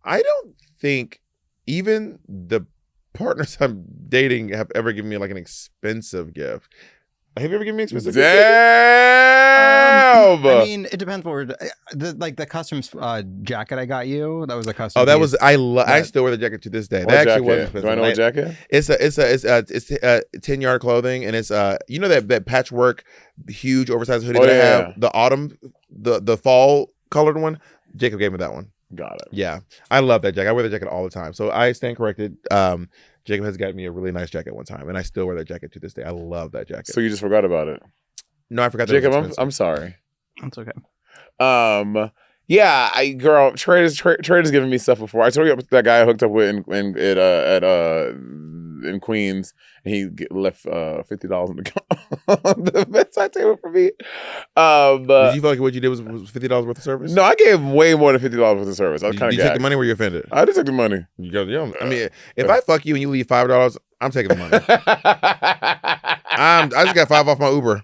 I don't think even the partners I'm dating have ever given me like an expensive gift. Have you ever given me an expensive gift? Damn! I mean, it depends what we're the custom jacket I got you. That was a custom. Oh, that was I still wear the jacket to this day. What that jacket? actually was expensive. Do I know what jacket? It's 10-yard clothing, and it's you know that patchwork, huge oversized hoodie that I have, the autumn, the fall colored one. Jacob gave me that one. Got it. Yeah, I love that jacket. I wear the jacket all the time. So I stand corrected. Jacob has got me a really nice jacket one time, and I still wear that jacket to this day. I love that jacket. So you just forgot about it? No, I forgot. Jacob, I'm sorry. That's okay. Yeah, Trade has given me stuff before. I told you about that guy I hooked up with in Queens, and he left $50 in the bedside table for me. Did you feel like what you did was $50 worth of service? No, I gave him way more than $50 worth of service. I was kind of. Did you take the money? Or were you offended? I just took the money. You don't, I mean, if I fuck you and you leave $5, I'm taking the money. I just got $5 off my Uber.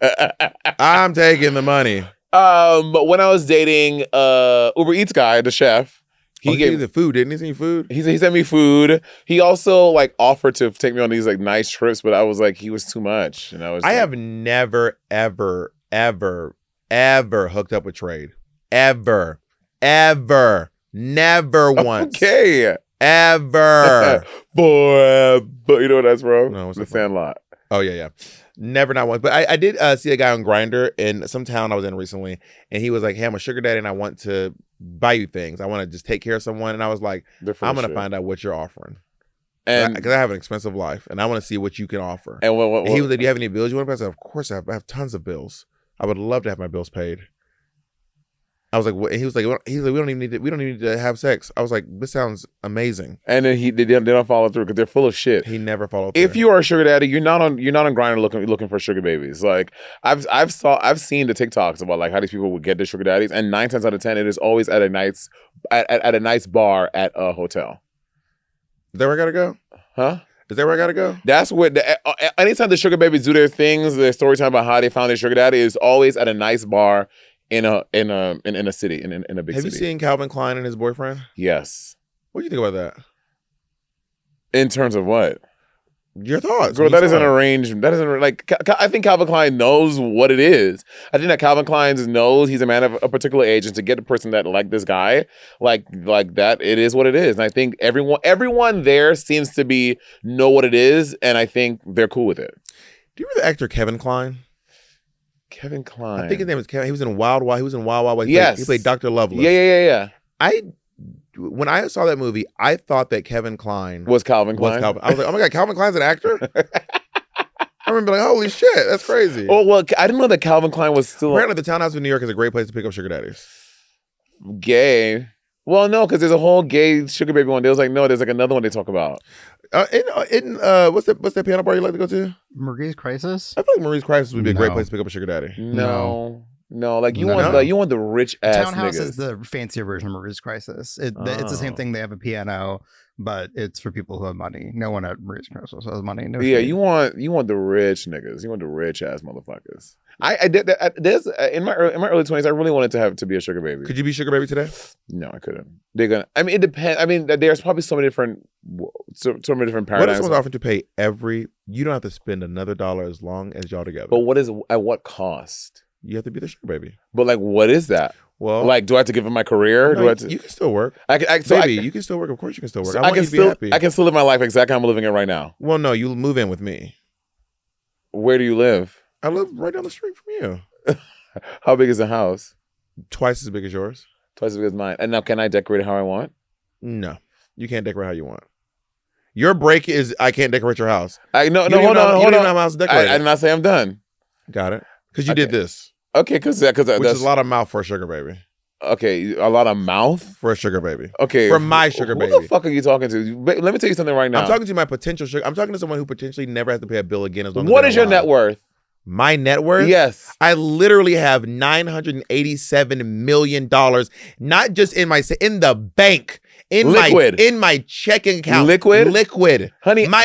I'm taking the money. But when I was dating Uber Eats guy, the chef, he gave you the food, didn't he? Send you food? He sent me food. He also like offered to take me on these like nice trips, but I was like, he was too much, and I have never, ever, ever, ever hooked up with Trade, ever, never once. Okay, ever. Boy, but you know what that's from? No, what's The that from? Sandlot. Oh yeah. Never, not once. But I did see a guy on Grindr in some town I was in recently, and he was like, "Hey, I'm a sugar daddy, and I want to buy you things. I want to just take care of someone." And I was like, "I'm gonna find out what you're offering, and because I have an expensive life, and I want to see what you can offer." And, and he was like, "Do you have any bills you want to pay?" I said, "Of course I have. I have tons of bills. I would love to have my bills paid." I was like, what? And he was like, we don't even need to have sex. I was like, this sounds amazing. And then they don't follow through because they're full of shit. He never followed through. If you are a sugar daddy, you're not on Grindr looking for sugar babies. Like I've seen the TikToks about like how these people would get their sugar daddies, and 9 times out of 10, it is always at a nice bar at a hotel. Is that where I gotta go? Huh? Is that where I gotta go? That's where anytime the sugar babies do their things, their story time about how they found their sugar daddy is always at a nice bar in a city, in a big city. Have you seen Calvin Klein and his boyfriend? Yes. What do you think about that? In terms of what? Your thoughts. Girl, that isn't arranged. That isn't like. I think Calvin Klein knows what it is. I think that Calvin Klein knows he's a man of a particular age, and to get a person that like this guy, like that, it is what it is. And I think everyone there seems to know what it is, and I think they're cool with it. Do you remember the actor Kevin Kline? Kevin Kline. I think his name was Kevin. He was in Wild Wild. He was in Wild Wild West. Yes. He played Dr. Lovelace. Yeah. When I saw that movie, I thought that Kevin Kline was Calvin Klein. I was like, oh my God, Calvin Kline's an actor? I remember like, holy shit, that's crazy. Oh, well, I didn't know that Calvin Klein was still... Apparently the townhouse in New York is a great place to pick up sugar daddies. Gay. Well, no, because there's a whole gay sugar baby one. They was like, no, there's like another one they talk about. What's that piano bar you like to go to? Marie's Crisis? I feel like Marie's Crisis would be a great place to pick up a sugar daddy. No, like you want the rich ass Townhouse niggas. is the fancier version of Marie's Crisis. It's the same thing. They have a piano, but it's for people who have money. No one at Marie's Crisis has money. No shade. You want the rich niggas. You want the rich ass motherfuckers. I did there's in my early 20s. I really wanted to be a sugar baby. Could you be sugar baby today? No, I couldn't. They're gonna. I mean, it depends. I mean, there's probably so many different paradigms. What if someone's offering to pay you don't have to spend another dollar as long as y'all together. But at what cost? You have to be the sugar baby. But like, what is that? Well, like, do I have to give him my career? No, you can still work. You can still work. Of course, you can still work. I can still live my life exactly how I'm living it right now. Well, no, you move in with me. Where do you live? I live right down the street from you. How big is the house? Twice as big as yours. Twice as big as mine. And now, can I decorate it how I want? No, you can't decorate how you want. Your break is I can't decorate your house. Hold on. You don't have a house decorated. I did not say I'm done. Got it. Because you did this. Okay, because which is a lot of mouth for a sugar baby. Okay, a lot of mouth for a sugar baby. Okay, for my sugar baby. Who the fuck are you talking to? Let me tell you something right now. I'm talking to my potential sugar. I'm talking to someone who potentially never has to pay a bill again. What is your net worth? My net worth? Yes. I literally have $987 million, not just in the bank, in my checking account. Liquid. Honey, my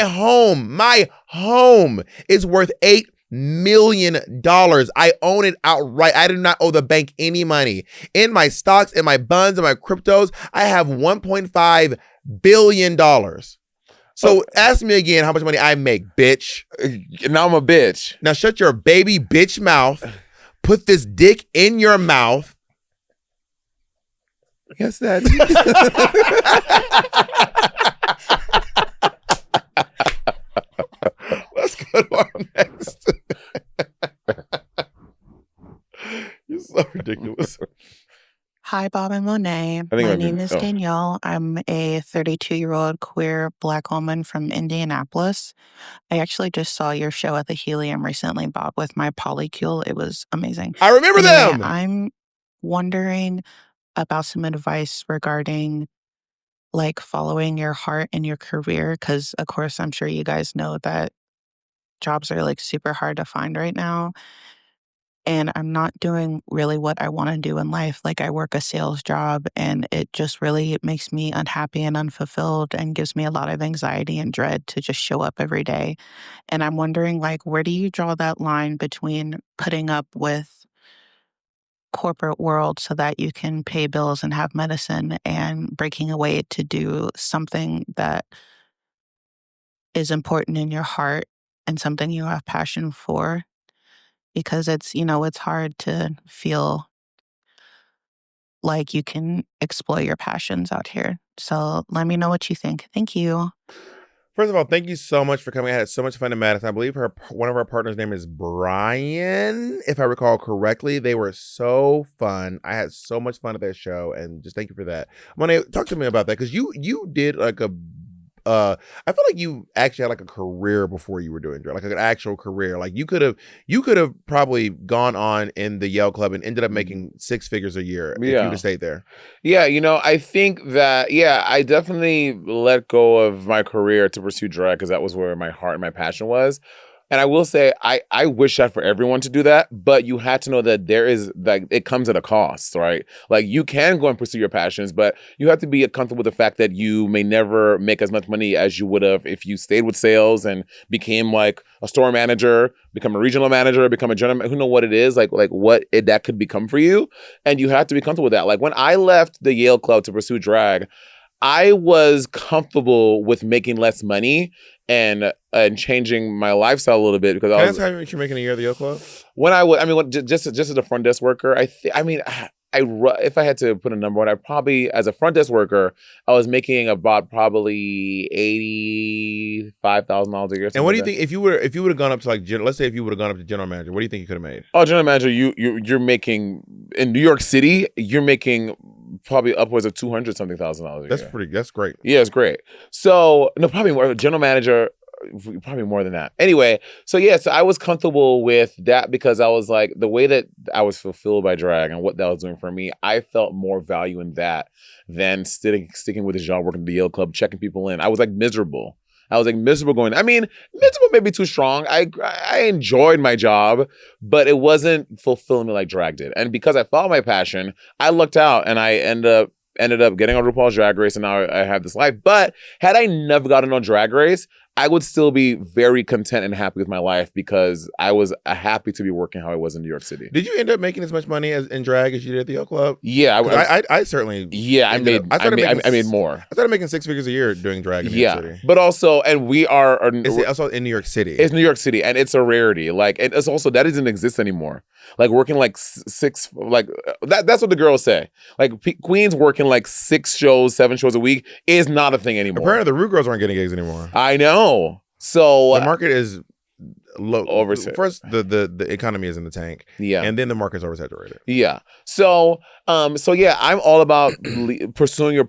home is worth $8 million. I own it outright. I do not owe the bank any money. In my stocks, in my buns, in my cryptos, I have $1.5 billion. So ask me again how much money I make, bitch. Now I'm a bitch. Now shut your baby bitch mouth. Put this dick in your mouth. Yes, Daddy. Let's go to our next. You're so ridiculous. Hi, Bob and Monét. My name is Danielle. I'm a 32-year-old queer Black woman from Indianapolis. I actually just saw your show at the Helium recently, Bob, with my polycule. It was amazing. I remember them. wondering about some advice regarding like following your heart in your career. Because, of course, I'm sure you guys know that jobs are like super hard to find right now. And I'm not doing really what I want to do in life. Like, I work a sales job and it just really makes me unhappy and unfulfilled and gives me a lot of anxiety and dread to just show up every day. And I'm wondering, like, where do you draw that line between putting up with corporate world so that you can pay bills and have medicine and breaking away to do something that is important in your heart and something you have passion for? Because it's hard to feel like you can explore your passions out here. So let me know what you think. Thank you. First of all, thank you so much for coming. I had so much fun in Madison. I believe one of our partners' name is Brian, if I recall correctly. They were so fun. I had so much fun at that show, and just thank you for that. Monét, talk to me about that, because you did like I feel like you actually had like a career before you were doing drag, like an actual career. Like you could have probably gone on in the Yale Club and ended up making 6 figures a year if you'd have stayed there. Yeah, I think that, I definitely let go of my career to pursue drag because that was where my heart and my passion was. And I will say, I wish that for everyone to do that, but you had to know that there is, like, it comes at a cost, right? Like, you can go and pursue your passions, but you have to be comfortable with the fact that you may never make as much money as you would have if you stayed with sales and became like a store manager, become a regional manager, become a general, who know what it is, like what that could become for you. And you have to be comfortable with that. Like, when I left the Yale Club to pursue drag, I was comfortable with making less money and changing my lifestyle a little bit because Can I ask how much you're making a year at the Yale Club? When just as a front desk worker, if I had to put a number on it, I probably, as a front desk worker, I was making about probably $85,000 a year. And what do you think if you would have gone up to, like, let's say if you would have gone up to general manager, what do you think you could have made? Oh, general manager, you're making in New York City, you're making probably upwards of $200,000 a year. That's great. Yeah, it's great. So no, probably more. General manager, probably more than that. Anyway, so I was comfortable with that because I was like, the way that I was fulfilled by drag and what that was doing for me, I felt more value in that than sticking with this job, working at the Yale Club, checking people in. I was like miserable. Going. I mean, miserable may be too strong. I enjoyed my job, but it wasn't fulfilling me like drag did. And because I followed my passion, I lucked out and I ended up getting on RuPaul's Drag Race, and now I have this life. But had I never gotten on Drag Race, I would still be very content and happy with my life because I was happy to be working how I was in New York City. Did you end up making as much money in drag as you did at the Yale Club? Yeah, I certainly. Yeah, I made more. I started making 6 figures a year doing drag in New York City. But also, and we are. It's also in New York City. It's New York City, and it's a rarity. Like, and it's also that doesn't exist anymore. Like working like 6, like that's what the girls say. Like Queens working like 6 shows, 7 shows a week is not a thing anymore. Apparently, the Root Girls aren't getting gigs anymore. I know. So the market is low. First, the economy is in the tank. Yeah, and then the market's oversaturated. Yeah. So I'm all about pursuing your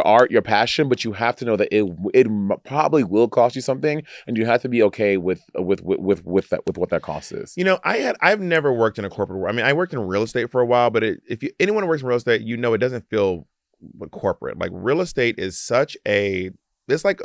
art, your passion, but you have to know that it probably will cost you something, and you have to be okay with what that cost is. I've never worked in a corporate world. I mean, I worked in real estate for a while, but anyone who works in real estate, it doesn't feel corporate. Like, real estate is such a. It's like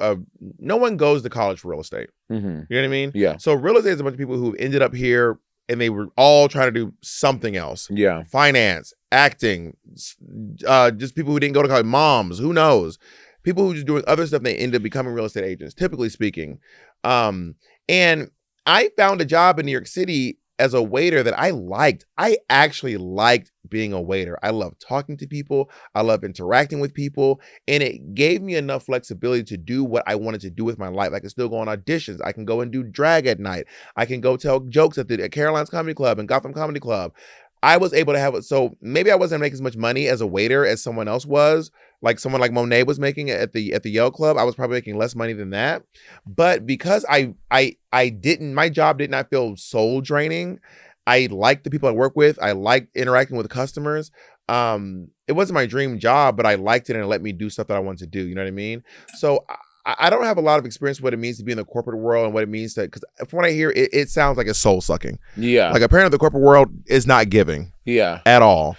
no one goes to college for real estate. Mm-hmm. You know what I mean? Yeah. So real estate is a bunch of people who ended up here and they were all trying to do something else. Yeah. Finance, acting, just people who didn't go to college, moms, who knows? People who just doing other stuff, they end up becoming real estate agents, typically speaking. And I found a job in New York City as a waiter that I liked. I actually liked being a waiter. I love talking to people. I love interacting with people. And it gave me enough flexibility to do what I wanted to do with my life. I can still go on auditions. I can go and do drag at night. I can go tell jokes at Caroline's Comedy Club and Gotham Comedy Club. I was able to have it. So maybe I wasn't making as much money as a waiter as someone else was. Like someone like Monét was making at the Yale Club. I was probably making less money than that. But because my job did not feel soul draining. I liked the people I work with. I liked interacting with customers. It wasn't my dream job, but I liked it and it let me do stuff that I wanted to do. You know what I mean? So I don't have a lot of experience with what it means to be in the corporate world and what it means to, because from what I hear, it sounds like it's soul sucking. Yeah. Like apparently the corporate world is not giving. Yeah. At all.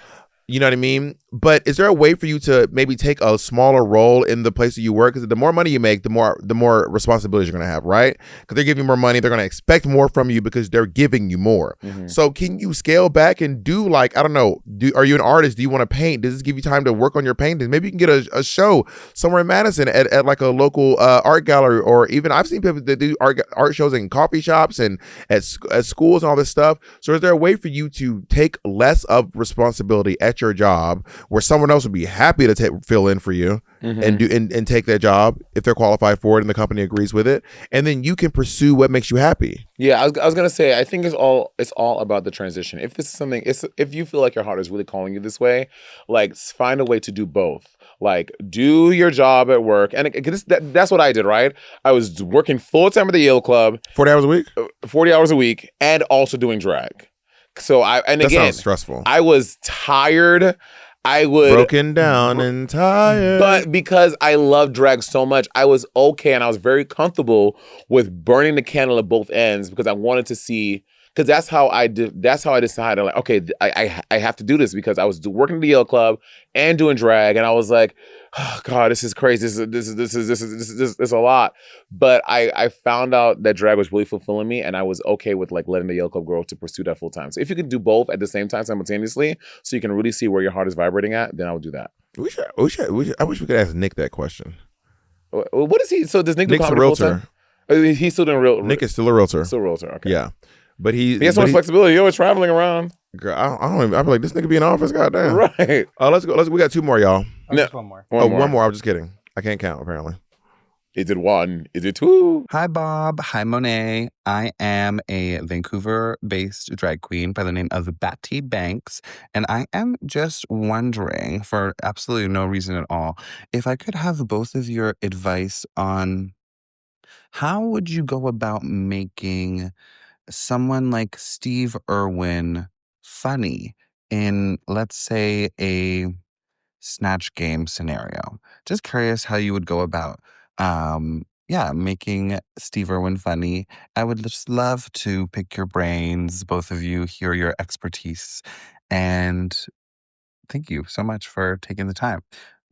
You know what I mean? But is there a way for you to maybe take a smaller role in the place that you work? Because the more money you make, the more responsibilities you're going to have, right? Because they're giving you more money. They're going to expect more from you because they're giving you more. Mm-hmm. So can you scale back and do like, I don't know, are you an artist? Do you want to paint? Does this give you time to work on your paintings? Maybe you can get a show somewhere in Madison at like a local art gallery, or even I've seen people that do art shows in coffee shops and at schools and all this stuff. So is there a way for you to take less of responsibility at your job where someone else would be happy to fill in for you and do and take that job if they're qualified for it and the company agrees with it, and then you can pursue what makes you happy? Yeah, I was gonna say, I think it's all about the transition. If this is something, if you feel like your heart is really calling you this way, like find a way to do both. Like do your job at work, and that's what I did. Right, I was working full time at the Yale Club, 40 hours a week, 40 hours a week, and also doing drag. So that sounds stressful. I was tired. I would broken down and tired. But because I love drag so much, I was okay, and I was very comfortable with burning the candle at both ends because I wanted to see. Because that's how I did. That's how I decided. Like, okay, I have to do this because I was working at the Yale Club and doing drag, and I was like, oh God, this is crazy. This is a lot. But I found out that drag was really fulfilling me, and I was okay with like letting the Yale Club grow to pursue that full time. So if you could do both at the same time simultaneously, so you can really see where your heart is vibrating at, then I would do that. I wish we could ask Nick that question. What is he? So does Nick do Nick's comedy a realtor. full-time? He's still doing real. Nick is still a realtor. Still a realtor. Okay. Yeah. But he has so much flexibility. He's always traveling around. Girl, I don't even, I'm like, this nigga be in office, goddamn. Right. Let's go. We got two more, y'all. Just one more. One more. I'm just kidding. I can't count, apparently. Is it one? Is it two? Hi, Bob. Hi, Monét. I am a Vancouver-based drag queen by the name of Batty Banks, and I am just wondering, for absolutely no reason at all, if I could have both of your advice on how would you go about making someone like Steve Irwin funny in, let's say, a Snatch Game scenario. Just curious how you would go about, making Steve Irwin funny. I would just love to pick your brains, both of you, hear your expertise, and thank you so much for taking the time.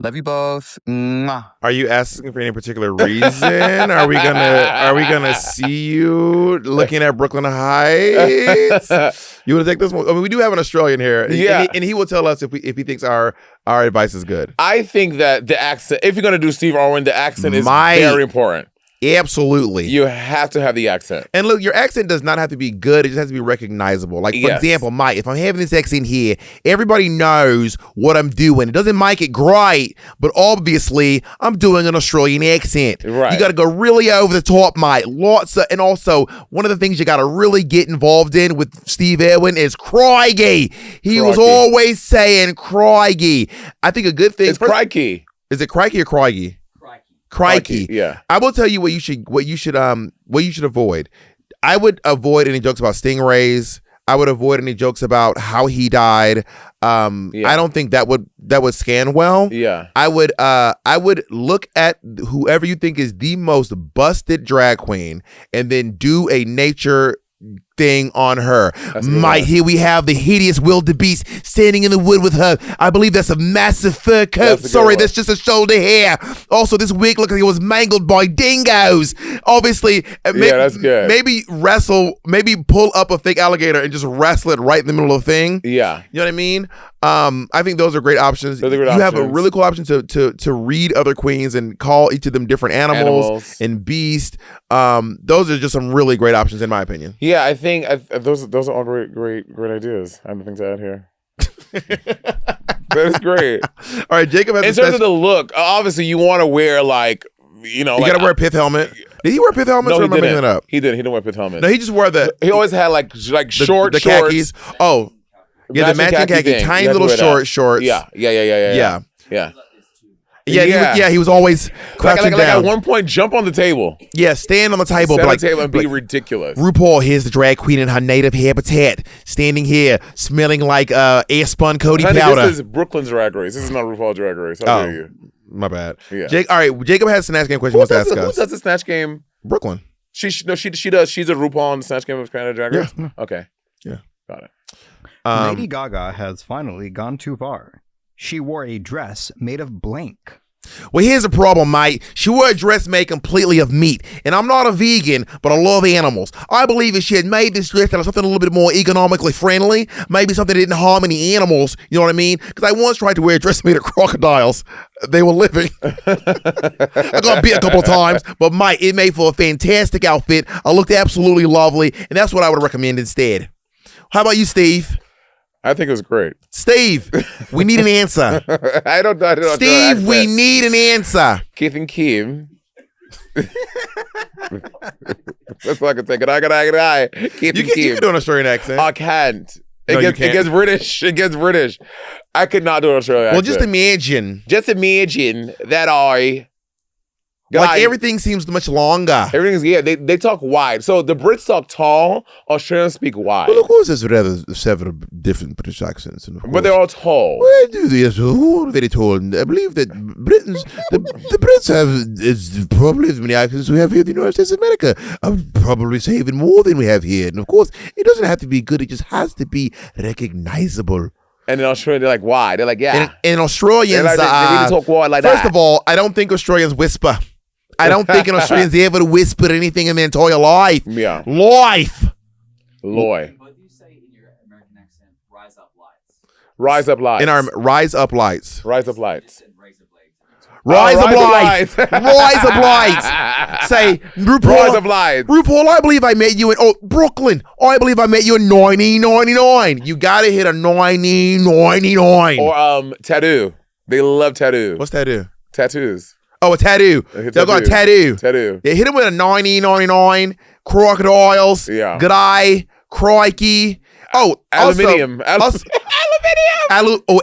Love you both. Mwah. Are you asking for any particular reason? Are we gonna see you looking at Brooklyn Heights? You want to take this one? I mean, we do have an Australian here, and he will tell us if he thinks our advice is good. I think that the accent, if you're gonna do Steve Irwin, the accent is very important. Absolutely. You have to have the accent. And look, your accent does not have to be good. It just has to be recognizable. Like, for example, Mike, if I'm having this accent here, everybody knows what I'm doing. It doesn't make it great, but obviously, I'm doing an Australian accent. Right. You got to go really over the top, mate. And also, one of the things you got to really get involved in with Steve Irwin is crikey. He was always saying crikey. I think a good thing. It's crikey. Is it crikey or crikey? Crikey. Yeah. I will tell you what you should avoid. I would avoid any jokes about stingrays. I would avoid any jokes about how he died. I don't think that would scan well. Yeah. I would look at whoever you think is the most busted drag queen and then do a nature thing on her. Here we have the hideous wildebeest standing in the wood with her. I believe that's a massive fur coat. Sorry, that's just a shoulder hair. Also, this wig looks like it was mangled by dingoes. Obviously, that's good. Maybe pull up a fake alligator and just wrestle it right in the middle of the thing. Yeah. You know what I mean? I think those are great options. You have a really cool option to read other queens and call each of them different animals. And beast. Those are just some really great options in my opinion. Yeah, I think those are all great ideas. I have nothing to add here. That is great. All right, Jacob has in terms of the look, obviously you want to wear you gotta wear a pith helmet. Did he wear pith helmets? No, or am I making that up? He didn't wear pith helmets. No, he just wore he always had like short the shorts. khakis. Oh, yeah, the matching khaki, tiny little shorts. Yeah. He was always crouching down. Like at one point, jump on the table. Yeah, stand on the table. Stand on the table and be ridiculous. RuPaul, here's the drag queen in her native habitat, standing here, smelling like air-spun Cody powder. This is Brooklyn's Drag Race. This is not RuPaul Drag Race. How dare you? My bad. Yeah. All right, Jacob has a Snatch Game question. Who wants to ask us? Who does the Snatch Game? Brooklyn. She does. She's a RuPaul on the Snatch Game of Canada Drag Race? Yeah. Okay. Yeah. Got it. Lady Gaga has finally gone too far. She wore a dress made of blank. Well, here's the problem, mate. She wore a dress made completely of meat. And I'm not a vegan, but I love animals. I believe if she had made this dress out of something a little bit more economically friendly, maybe something that didn't harm any animals, you know what I mean? Because I once tried to wear a dress made of crocodiles. They were living. I got beat a couple of times, but mate, it made for a fantastic outfit. I looked absolutely lovely, and that's what I would recommend instead. How about you, Steve? I think it was great. Steve, we need an answer. I don't know. Steve, we need an answer. Keith and Kim. That's all I can say. Good eye. Keith and Kim. You can do an Australian accent. I can't. No, It gets British. It gets British. I could not do an Australian accent. Well, just imagine. Just imagine that Like everything seems much longer. Everything's, they talk wide. So the Brits talk tall, Australians speak wide. Well, of course, there's rather several different British accents. But they're all tall. Well, very tall. I believe that the Brits have probably as many accents we have here in the United States of America. I would probably say even more than we have here. And of course, it doesn't have to be good. It just has to be recognizable. And in Australia, they're like wide. They're like, yeah. And Australians, they need to talk wide like first that. of all, I don't think Australians whisper. I don't think an Australian's ever whispered anything in their entire life. Yeah. Life. Loy. What do you say in your American accent? Rise up lights. Rise up lights. In our Rise Up Lights. Rise up lights. Rise Up Lights. Rise Up Lights. Say, RuPaul. Rise up lights. RuPaul, I believe I met you in Brooklyn. I believe I met you in 1999. You gotta hit a 1999. Or tattoo. They love tattoo. What's tattoo? Tattoos. Oh, a tattoo. They'll go tattoo. Tattoo. Yeah, hit him with a 1999. Crocodiles. Yeah. G'day. Crikey. Oh, aluminium.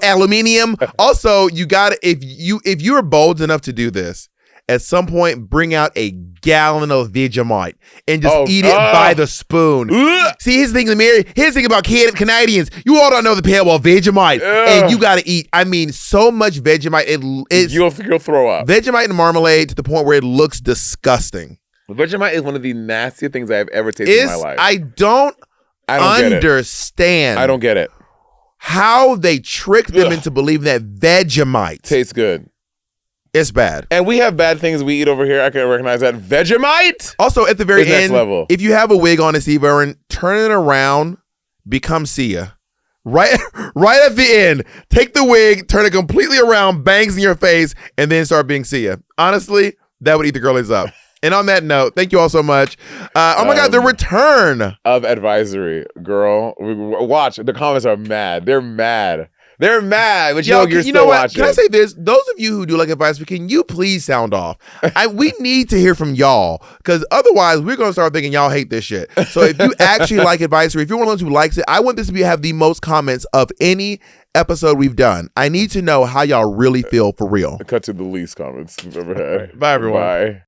Aluminium. Also, you gotta if you're bold enough to do this, at some point bring out a gallon of Vegemite and just eat it by the spoon. See, here's the thing, here's the thing about Canadians. You all don't know the power of Vegemite, and you gotta eat. I mean, so much Vegemite. You'll throw up. Vegemite and marmalade to the point where it looks disgusting. Vegemite is one of the nastiest things I have ever tasted in my life. I don't understand. I don't get it. How they tricked them into believing that Vegemite tastes good. It's bad. And we have bad things we eat over here. I can recognize that. Vegemite? Also, at the very next end, level. If you have a wig on, Steve Irwin, turn it around, become Sia. Right at the end, take the wig, turn it completely around, bangs in your face, and then start being Sia. Honestly, that would eat the girlies up. And on that note, thank you all so much. Oh my God, the return of Advisory, girl. Watch, the comments are mad. They're mad. They're mad, but you're still watching. Can I say this? Those of you who do like Advisory, can you please sound off? We need to hear from y'all, because otherwise we're going to start thinking y'all hate this shit. So if you actually like Advisory, if you're one of those who likes it, I want this to have the most comments of any episode we've done. I need to know how y'all really feel for real. Cut to the least comments we've ever had. Bye, everyone. Bye.